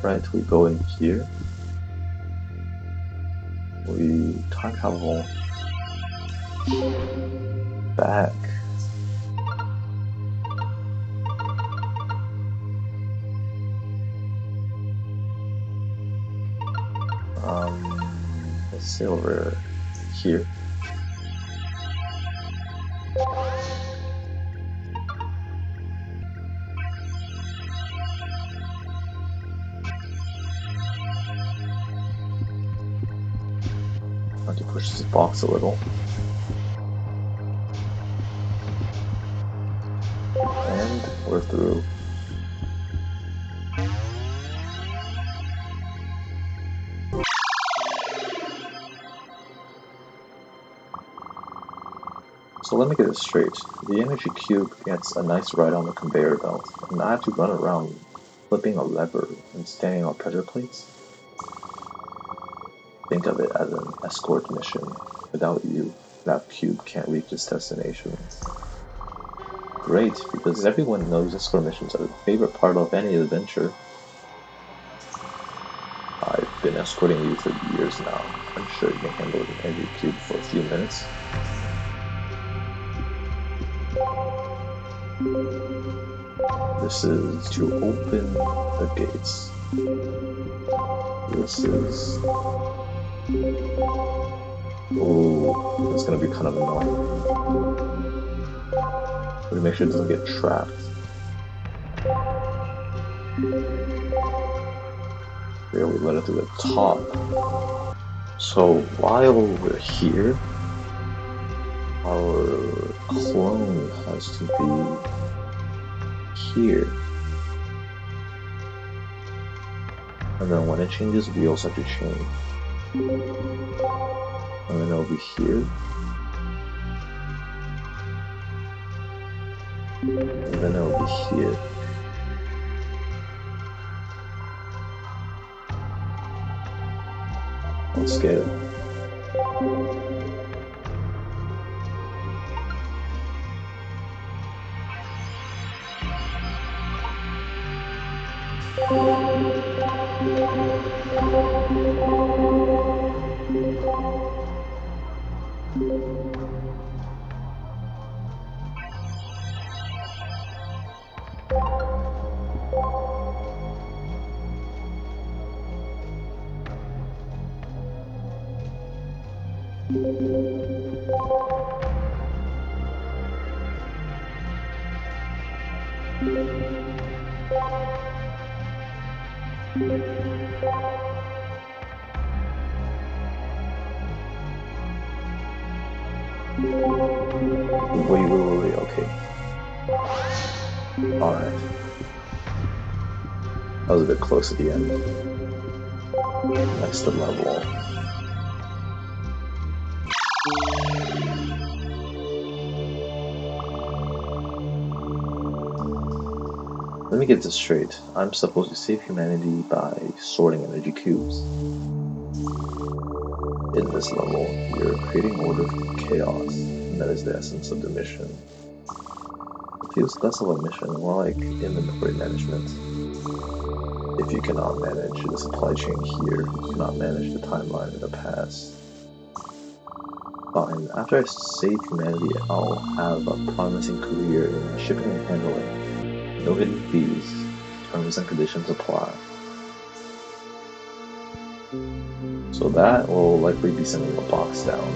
Right, we go in here. We time travel back. Let's say over here. to push this box a little. And we're through. So let me get this straight. The energy cube gets a nice ride on the conveyor belt, and I have to run around flipping a lever and standing on pressure plates? Think of it as an escort mission. Without you, that cube can't reach its destination. Great, because everyone knows escort missions are the favorite part of any adventure. I've been escorting you for years now. I'm sure you can handle the energy cube for a few minutes. This is to open the gates. This is... Oh, it's gonna be kind of annoying. But make sure it doesn't get trapped. Here we let it through the top. So while we're here, our clone has to be here. And then when it changes, we also have to change. And then it'll be here. And then it'll be here. Let's get it. Wait, okay. Alright. That was a bit close at the end. Next level. Let me get this straight. I'm supposed to save humanity by sorting energy cubes. In this level, you're creating order from chaos, and that is the essence of the mission. It feels less of a mission, more like inventory management. If you cannot manage the supply chain here, you cannot manage the timeline in the past. Fine, after I save humanity, I'll have a promising career in shipping and handling. No hidden fees, terms and conditions apply. So that will likely be sending a box down.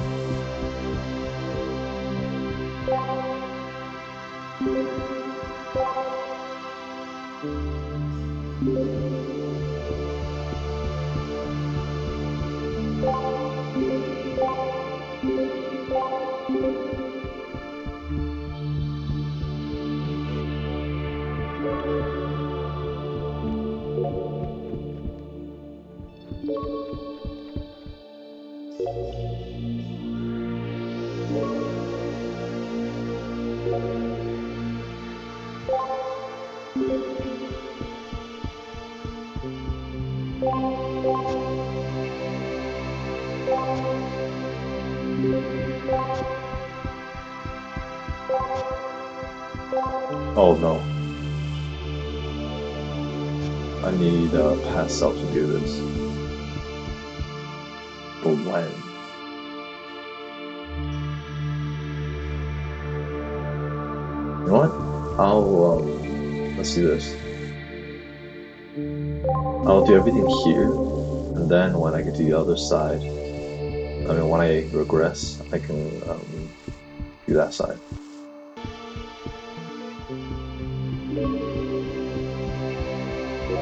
Oh no. I need a past self to do this. But when? You know what? Let's do this. I'll do everything here, and then when I get to the other side, when I regress, I can do that side.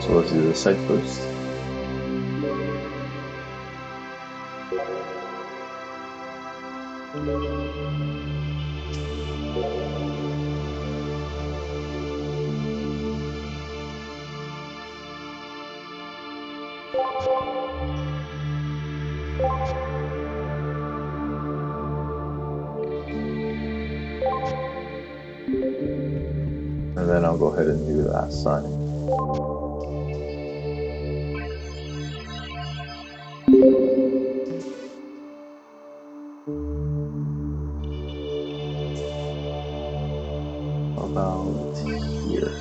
So let's do this side first. And then I'll go ahead and do that sign. About here.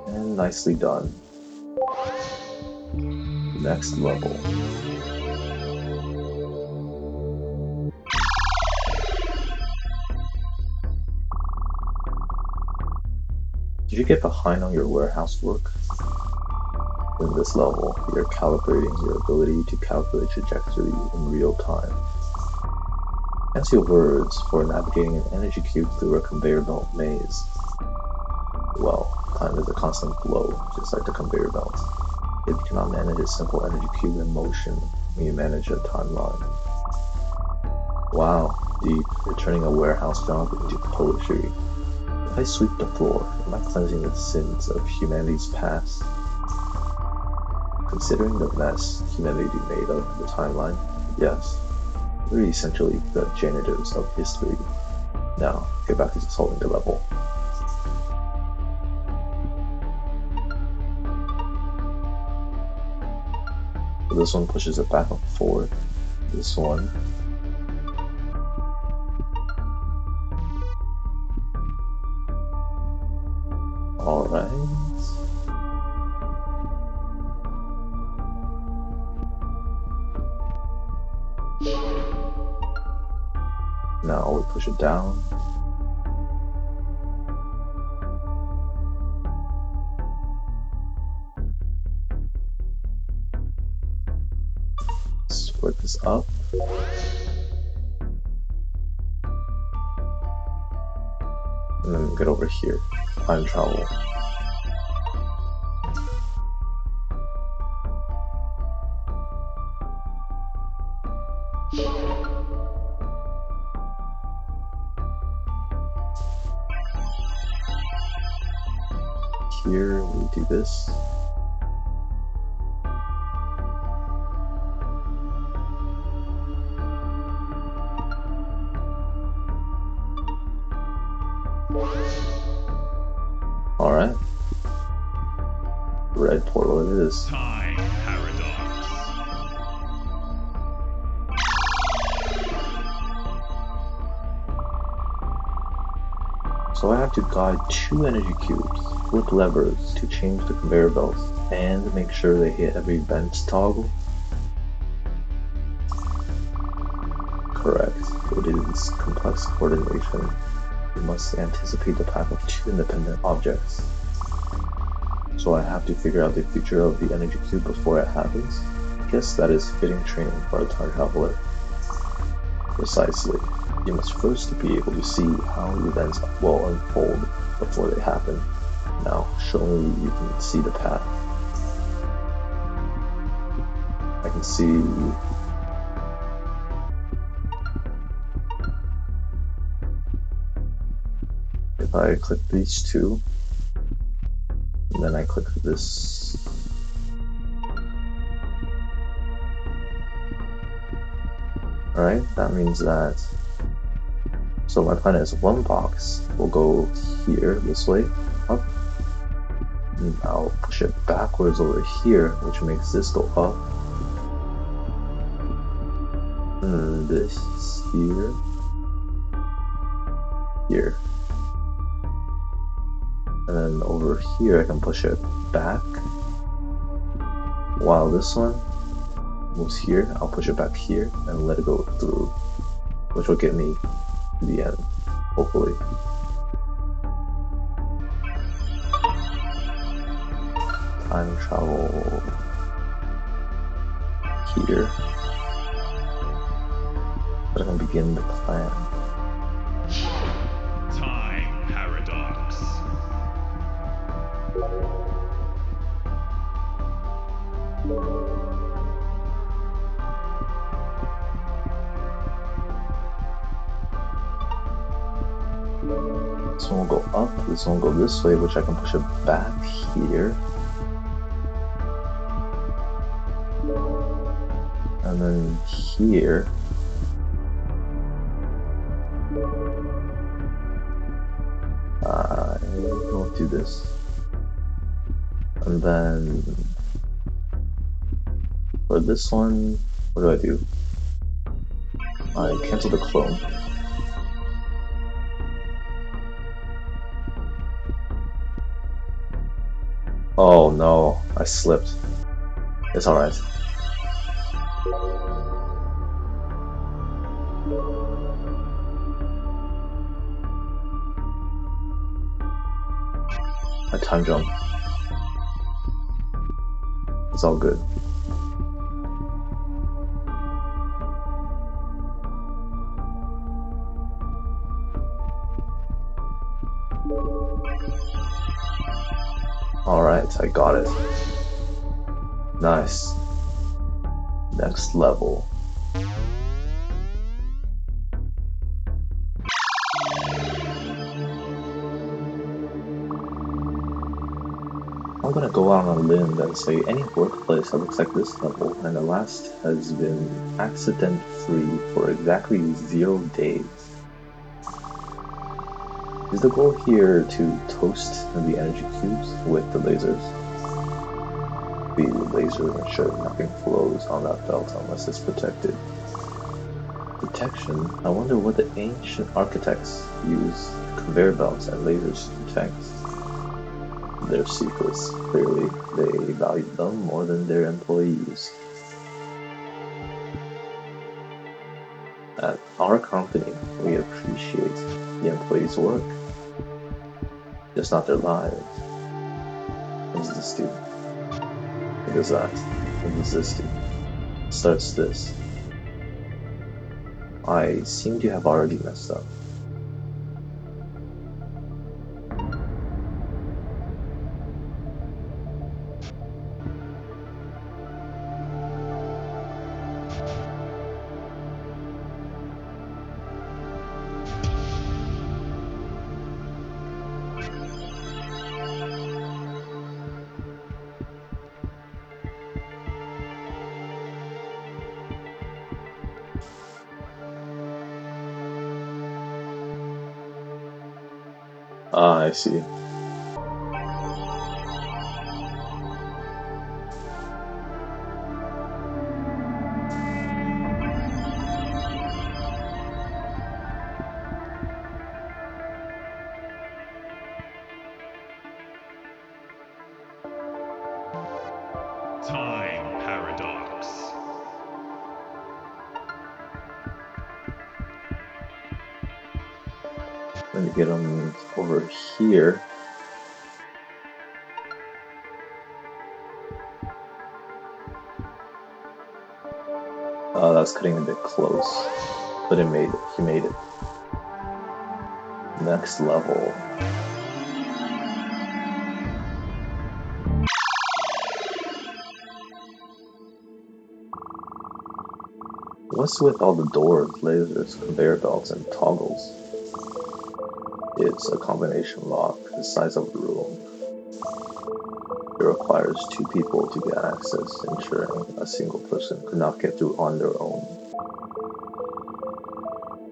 And nicely done. Next level. Did you get behind on your warehouse work? In this level, you're calibrating your ability to calculate trajectory in real time. Fancy words for navigating an energy cube through a conveyor belt maze. Well, time is a constant flow, just like the conveyor belt. If you cannot manage a simple energy cube in motion, you manage a timeline. Wow, deep, you're turning a warehouse job into poetry. If I sweep the floor, am I cleansing the sins of humanity's past? Considering the mess humanity made of the timeline, yes, we're essentially the janitors of history. Now, get back to solving the level. So this one pushes it back and forth. This one. Alright. Now we push it down. Let's work this up. And then get over here. Time travel. Here we do this. Alright. Red portal it is. Time paradox. So I have to guide two energy cubes, flip levers to change the conveyor belts, and make sure they hit every vent toggle. Correct. It is complex coordination. You must anticipate the path of two independent objects. So I have to figure out the future of the energy cube before it happens? I guess that is fitting training for a time traveler. Precisely. You must first be able to see how events will unfold before they happen. Now, show me you can see the path. I can see if I click these two, and then I click this. Alright, that means that. So my plan is one box will go here, this way, up. And I'll push it backwards over here, which makes this go up. And this here. Here. And then over here I can push it back. While this one moves here, I'll push it back here and let it go through, which will get me to the end, hopefully. Time travel here. But I can begin the plan. Time paradox. This one will go up, this one will go this way, which I can push it back here. And then here. I will do this. And then for this one, what do? I cancel the clone. Oh no, I slipped. It's alright. I time jump. It's all good. Alright, I got it. Nice. Next level. I'm gonna go out on a limb and say any workplace that looks like this level and the last has been accident-free for exactly 0 days. Is the goal here to toast the energy cubes with the lasers? The laser ensure nothing flows on that belt unless it's protected. Protection? I wonder what the ancient architects used conveyor belts and lasers to protect. Their secrets. Clearly, they valued them more than their employees. At our company, we appreciate the employees' work, just not their lives. What does this do? What does that? What does this do? Starts this. I seem to have already messed up. Ah, I see. Time paradox. Let me get them over here. That's cutting a bit close, but it made it. He made it. Next level. What's with all the doors, lasers, conveyor belts, and toggles? It's a combination lock the size of the room. It requires 2 people to get access, ensuring a single person could not get through on their own.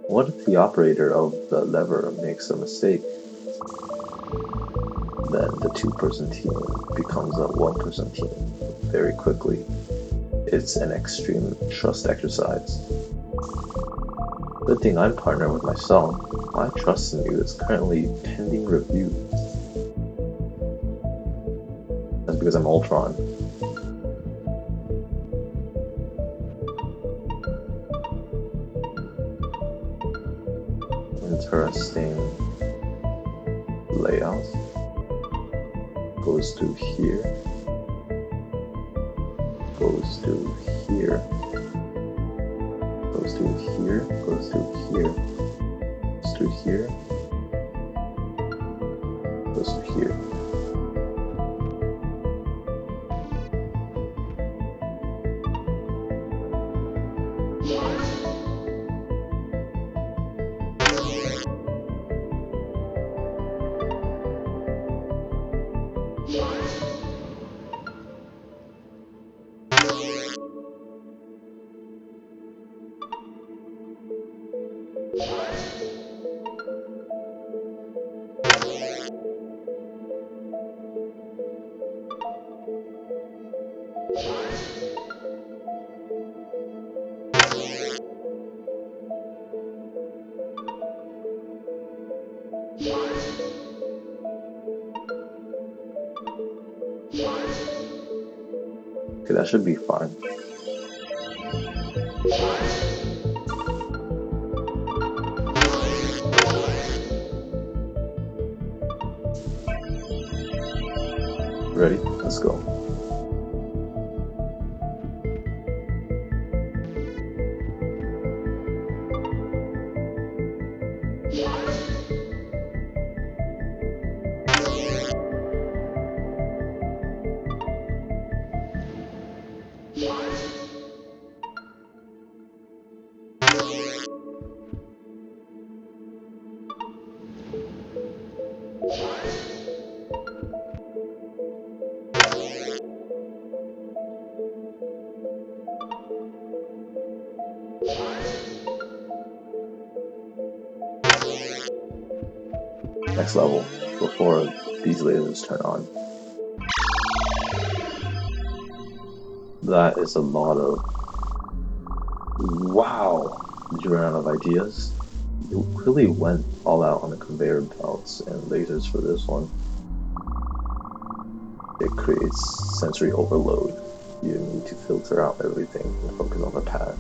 What if the operator of the lever makes a mistake? Then the 2-person team becomes a 1-person team very quickly. It's an extreme trust exercise. Good thing I'm partnered with myself. My trust in you is currently pending review. That's because I'm Ultron. Interesting layout. Goes through here. Goes through here. Goes through here. Goes through here. Goes through here. Goes through here. Okay, that should be fine. Ready? Let's go. Next level, before these lasers turn on. That is a lot of... Wow! Did you run out of ideas? You really went all out on the conveyor belts and lasers for this one. It creates sensory overload. You need to filter out everything and focus on the path.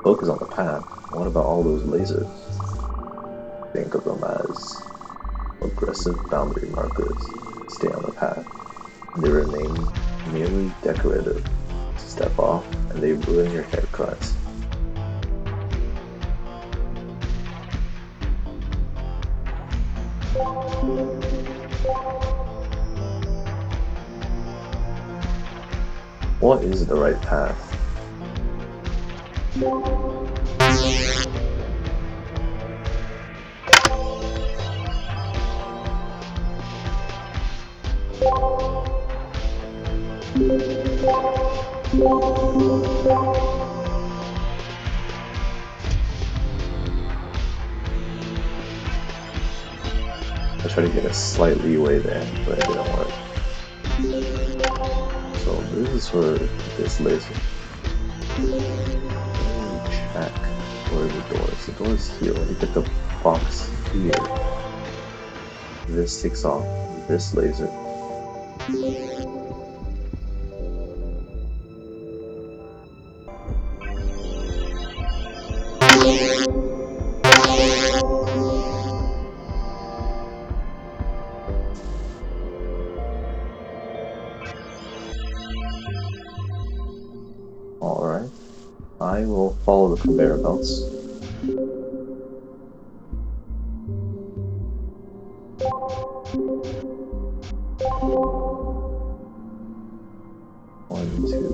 Focus on the path? What about all those lasers? Think of them as aggressive boundary markers. Stay on the path. They remain merely decorative. Step off and they ruin your haircut. What is the right path? I tried to get a slight leeway there, but it didn't work. So this is for this laser. Let me check where the door is. The door is here. When you get the box here, this takes off this laser. Alright, I will follow the conveyor belts. One, two,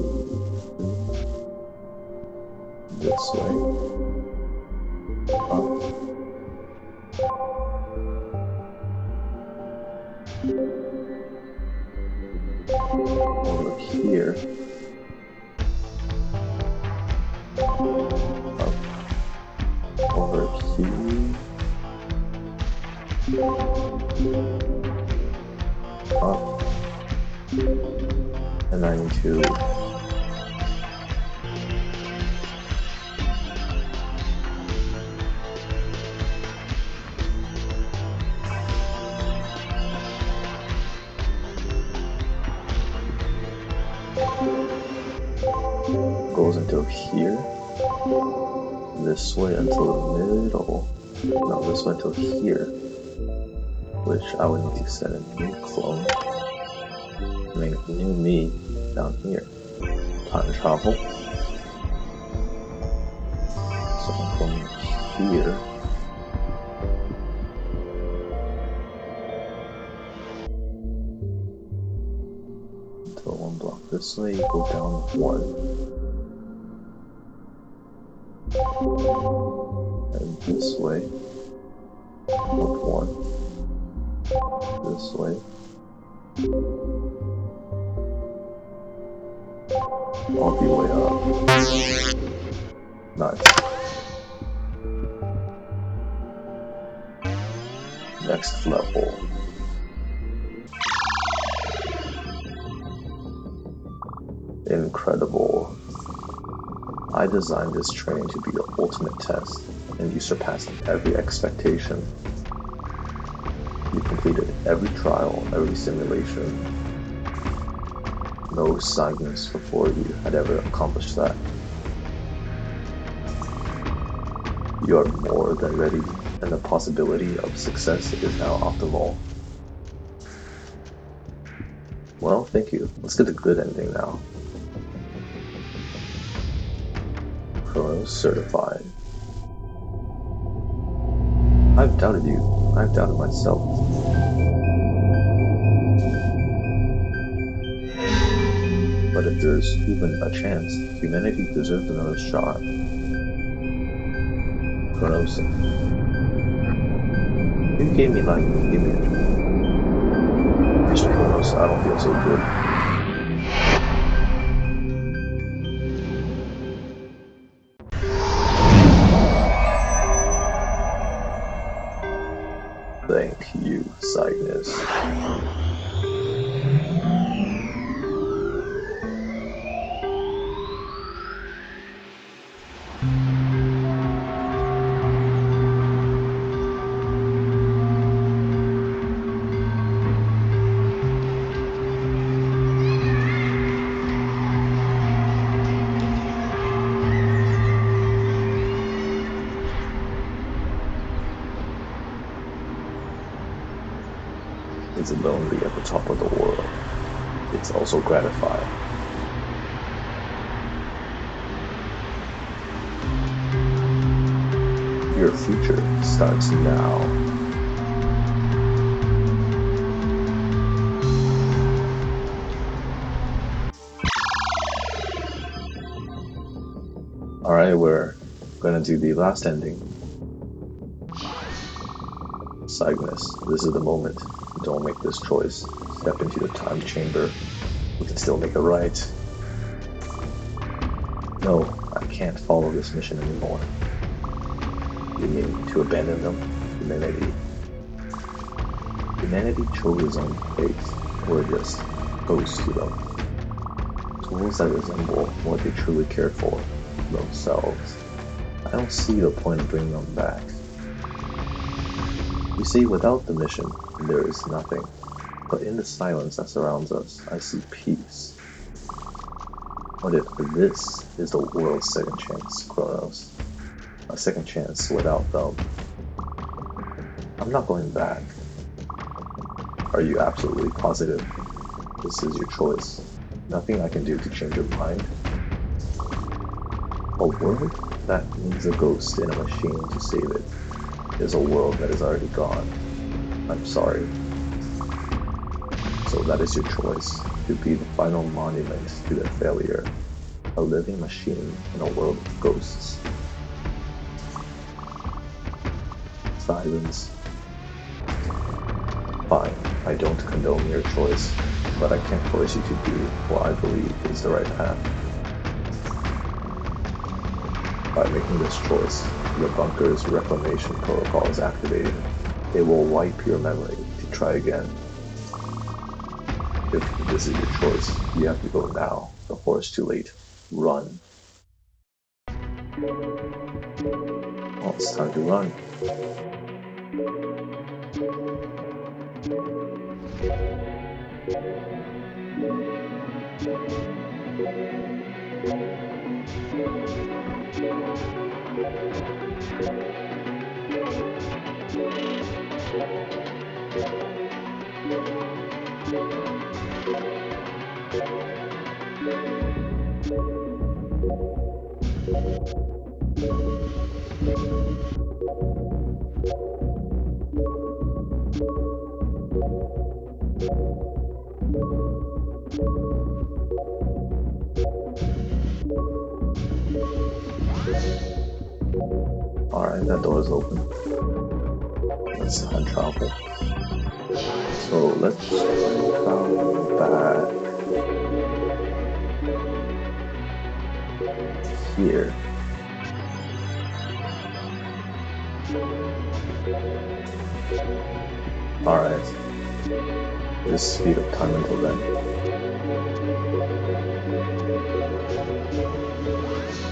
this way. Up. Over here. Up. Over here. Up. And I need to goes until here, this way until the middle, no, this way until here, which I would need to set a new clone, make a new me down here, time travel, so I'm going here, until one block this way, you go down one. And this way, up one, this way, all the way up. Nice. Next level. Incredible. I designed this train to be the ultimate test, and you surpassed every expectation. You completed every trial, every simulation. No Cygnus before you had ever accomplished that. You are more than ready, and the possibility of success is now optimal. Well, thank you. Let's get the good ending now. Chronos certified. I've doubted you. I've doubted myself. But if there's even a chance, humanity deserves another shot. Chronos. You gave me life, give me it. Mr. Chronos, I don't feel so good. Thank you, Cygnus. It's lonely at the top of the world. It's also gratifying. Your future starts now. Alright, we're gonna do the last ending. Cygnus, this is the moment. Don't make this choice. Step into the time chamber. We can still make it right. No, I can't follow this mission anymore. You mean to abandon them? Humanity. Humanity chose its own fate. We're just ghosts to them. Tools that resemble what they truly cared for, themselves. I don't see the point of bringing them back. You see, without the mission, there is nothing. But in the silence that surrounds us, I see peace. What if this is the world's second chance, Chronos? A second chance without them. I'm not going back. Are you absolutely positive? This is your choice. Nothing I can do to change your mind. A world that needs a ghost in a machine to save it is a world that is already gone. I'm sorry. So that is your choice, to be the final monument to their failure. A living machine in a world of ghosts. Silence. Fine, I don't condone your choice, but I can't force you to do what I believe is the right path. By making this choice, the bunker's reclamation protocol is activated. It will wipe your memory to try again. If this is your choice, you have to go now, before it's too late. Run. Well, it's time to run. Alright, that door is open. Let's time travel. So let's travel back here. Alright. Just speed up time until then.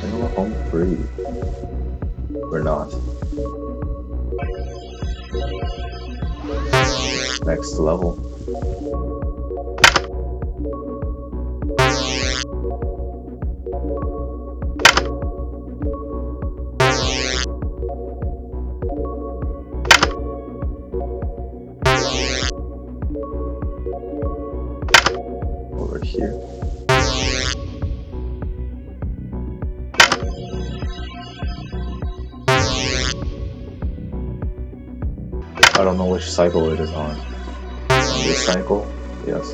And we're home free. We're not. Next level. Over here. I don't know which cycle it is on. This cycle? Yes.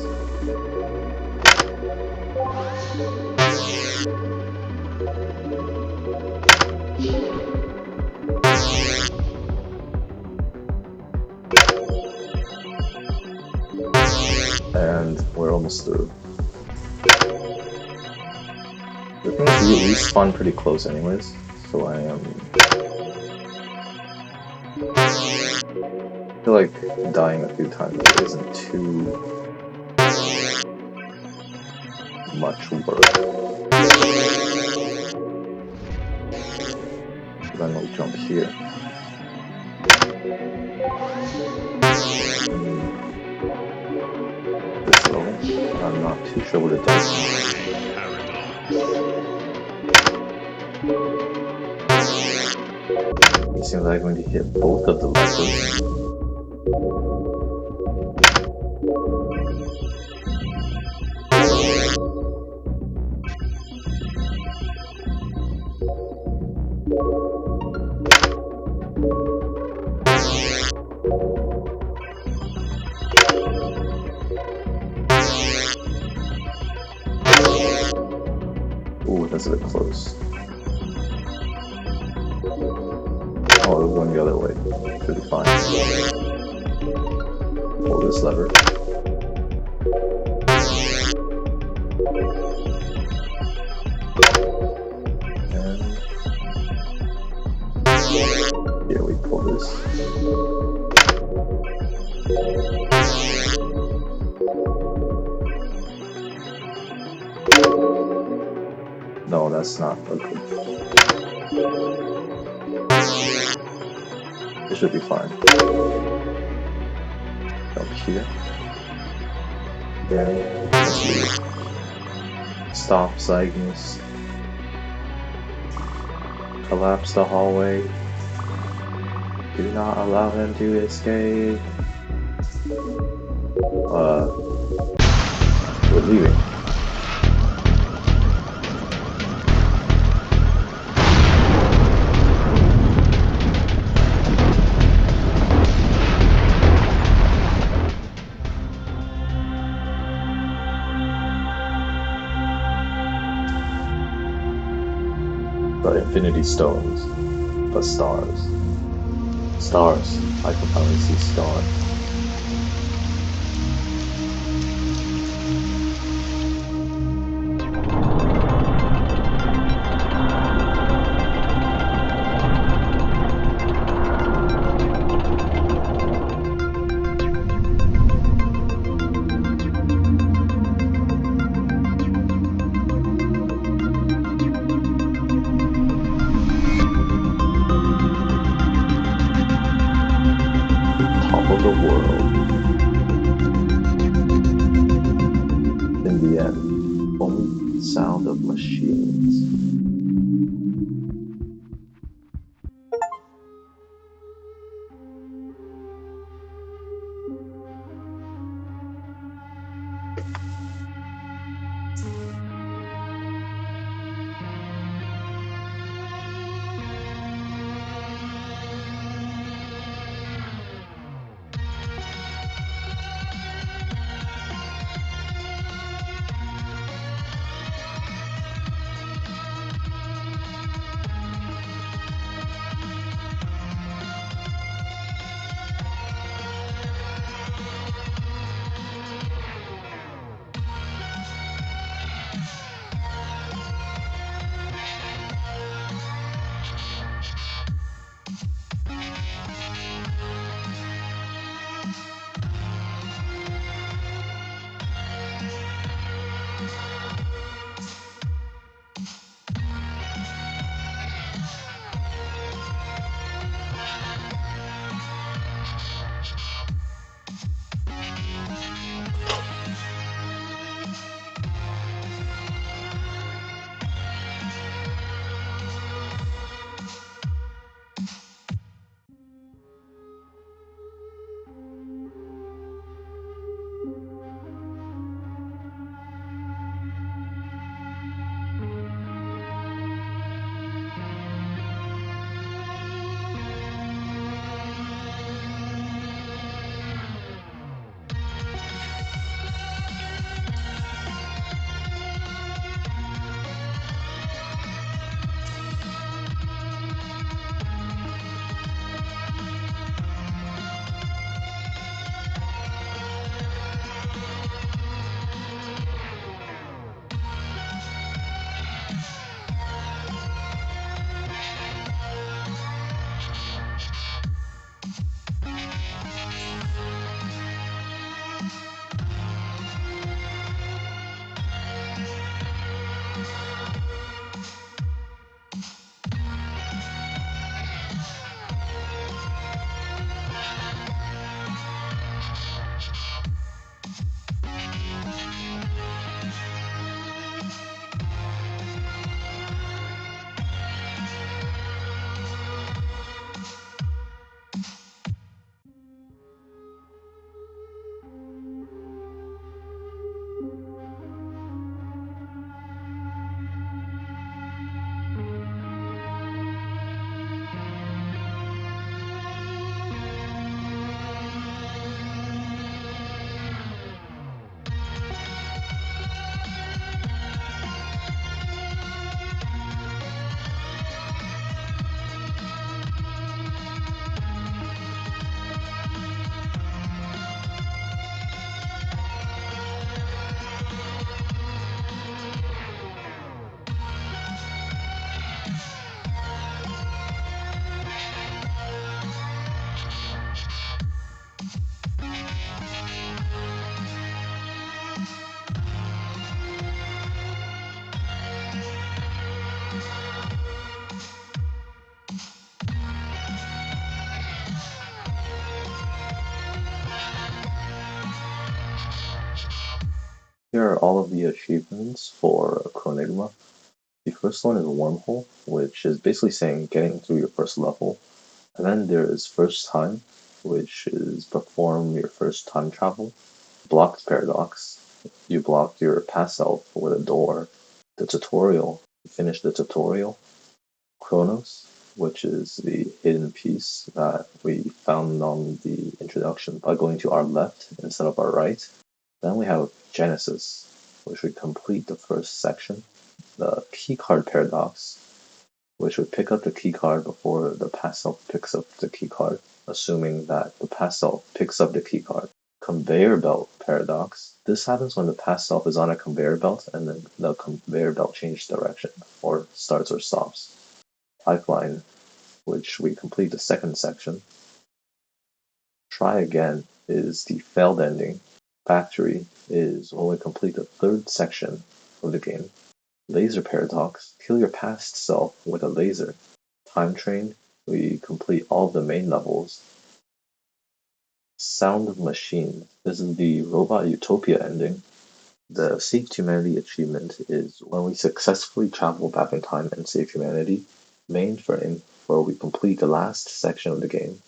And we're almost through. The thing is, we respawn pretty close anyways, so I feel like dying a few times isn't too much work. Then we'll jump here. This level, I'm not too sure what it does. It seems like I'm going to hit both of the levers. Ooh, that's a bit close. Oh, it was going the other way. Should be fine. Pull this lever. And here we pull this. No, that's not okay. It should be fine. Jump here. Then let's leave. Stop Cygnus. Collapse the hallway. Do not allow him to escape. We're leaving. But infinity stones. But stars. Stars. I can finally see stars. Top of the world. In the end, only the sound of machines. Here are all of the achievements for Chronigma. The first one is Wormhole, which is basically saying getting through your first level. And then there is First Time, which is perform your first time travel. Blocked Paradox, you block your past self with a door. The tutorial, you finish the tutorial. Chronos, which is the hidden piece that we found on the introduction by going to our left instead of our right. Then we have Genesis, which would complete the first section. The keycard paradox, which would pick up the keycard before the past self picks up the keycard, assuming that the past self picks up the keycard. Conveyor belt paradox. This happens when the past self is on a conveyor belt and then the conveyor belt changes direction, or starts or stops. Pipeline, which we complete the second section. Try again is the failed ending. Factory is when we complete the third section of the game. Laser paradox, kill your past self with a laser. Time train, we complete all of the main levels. Sound of Machine, this is the Robot Utopia ending. The Save Humanity achievement is when we successfully travel back in time and save humanity. Mainframe, where we complete the last section of the game.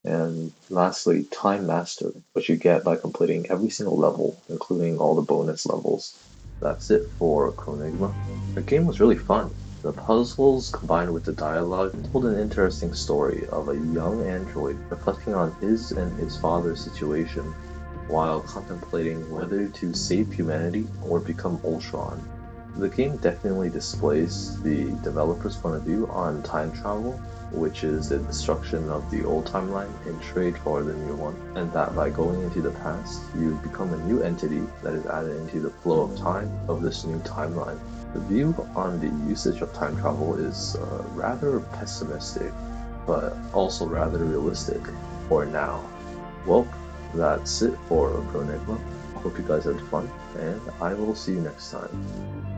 And lastly, Time Master, which you get by completing every single level, including all the bonus levels. That's it for Chronigma. The game was really fun. The puzzles combined with the dialogue told an interesting story of a young android reflecting on his and his father's situation while contemplating whether to save humanity or become Ultron. The game definitely displays the developer's point of view on time travel, which is the destruction of the old timeline in trade for the new one, and that by going into the past, you become a new entity that is added into the flow of time of this new timeline. The view on the usage of time travel is rather pessimistic, but also rather realistic for now. Well, that's it for Chronigma. Hope you guys had fun, and I will see you next time.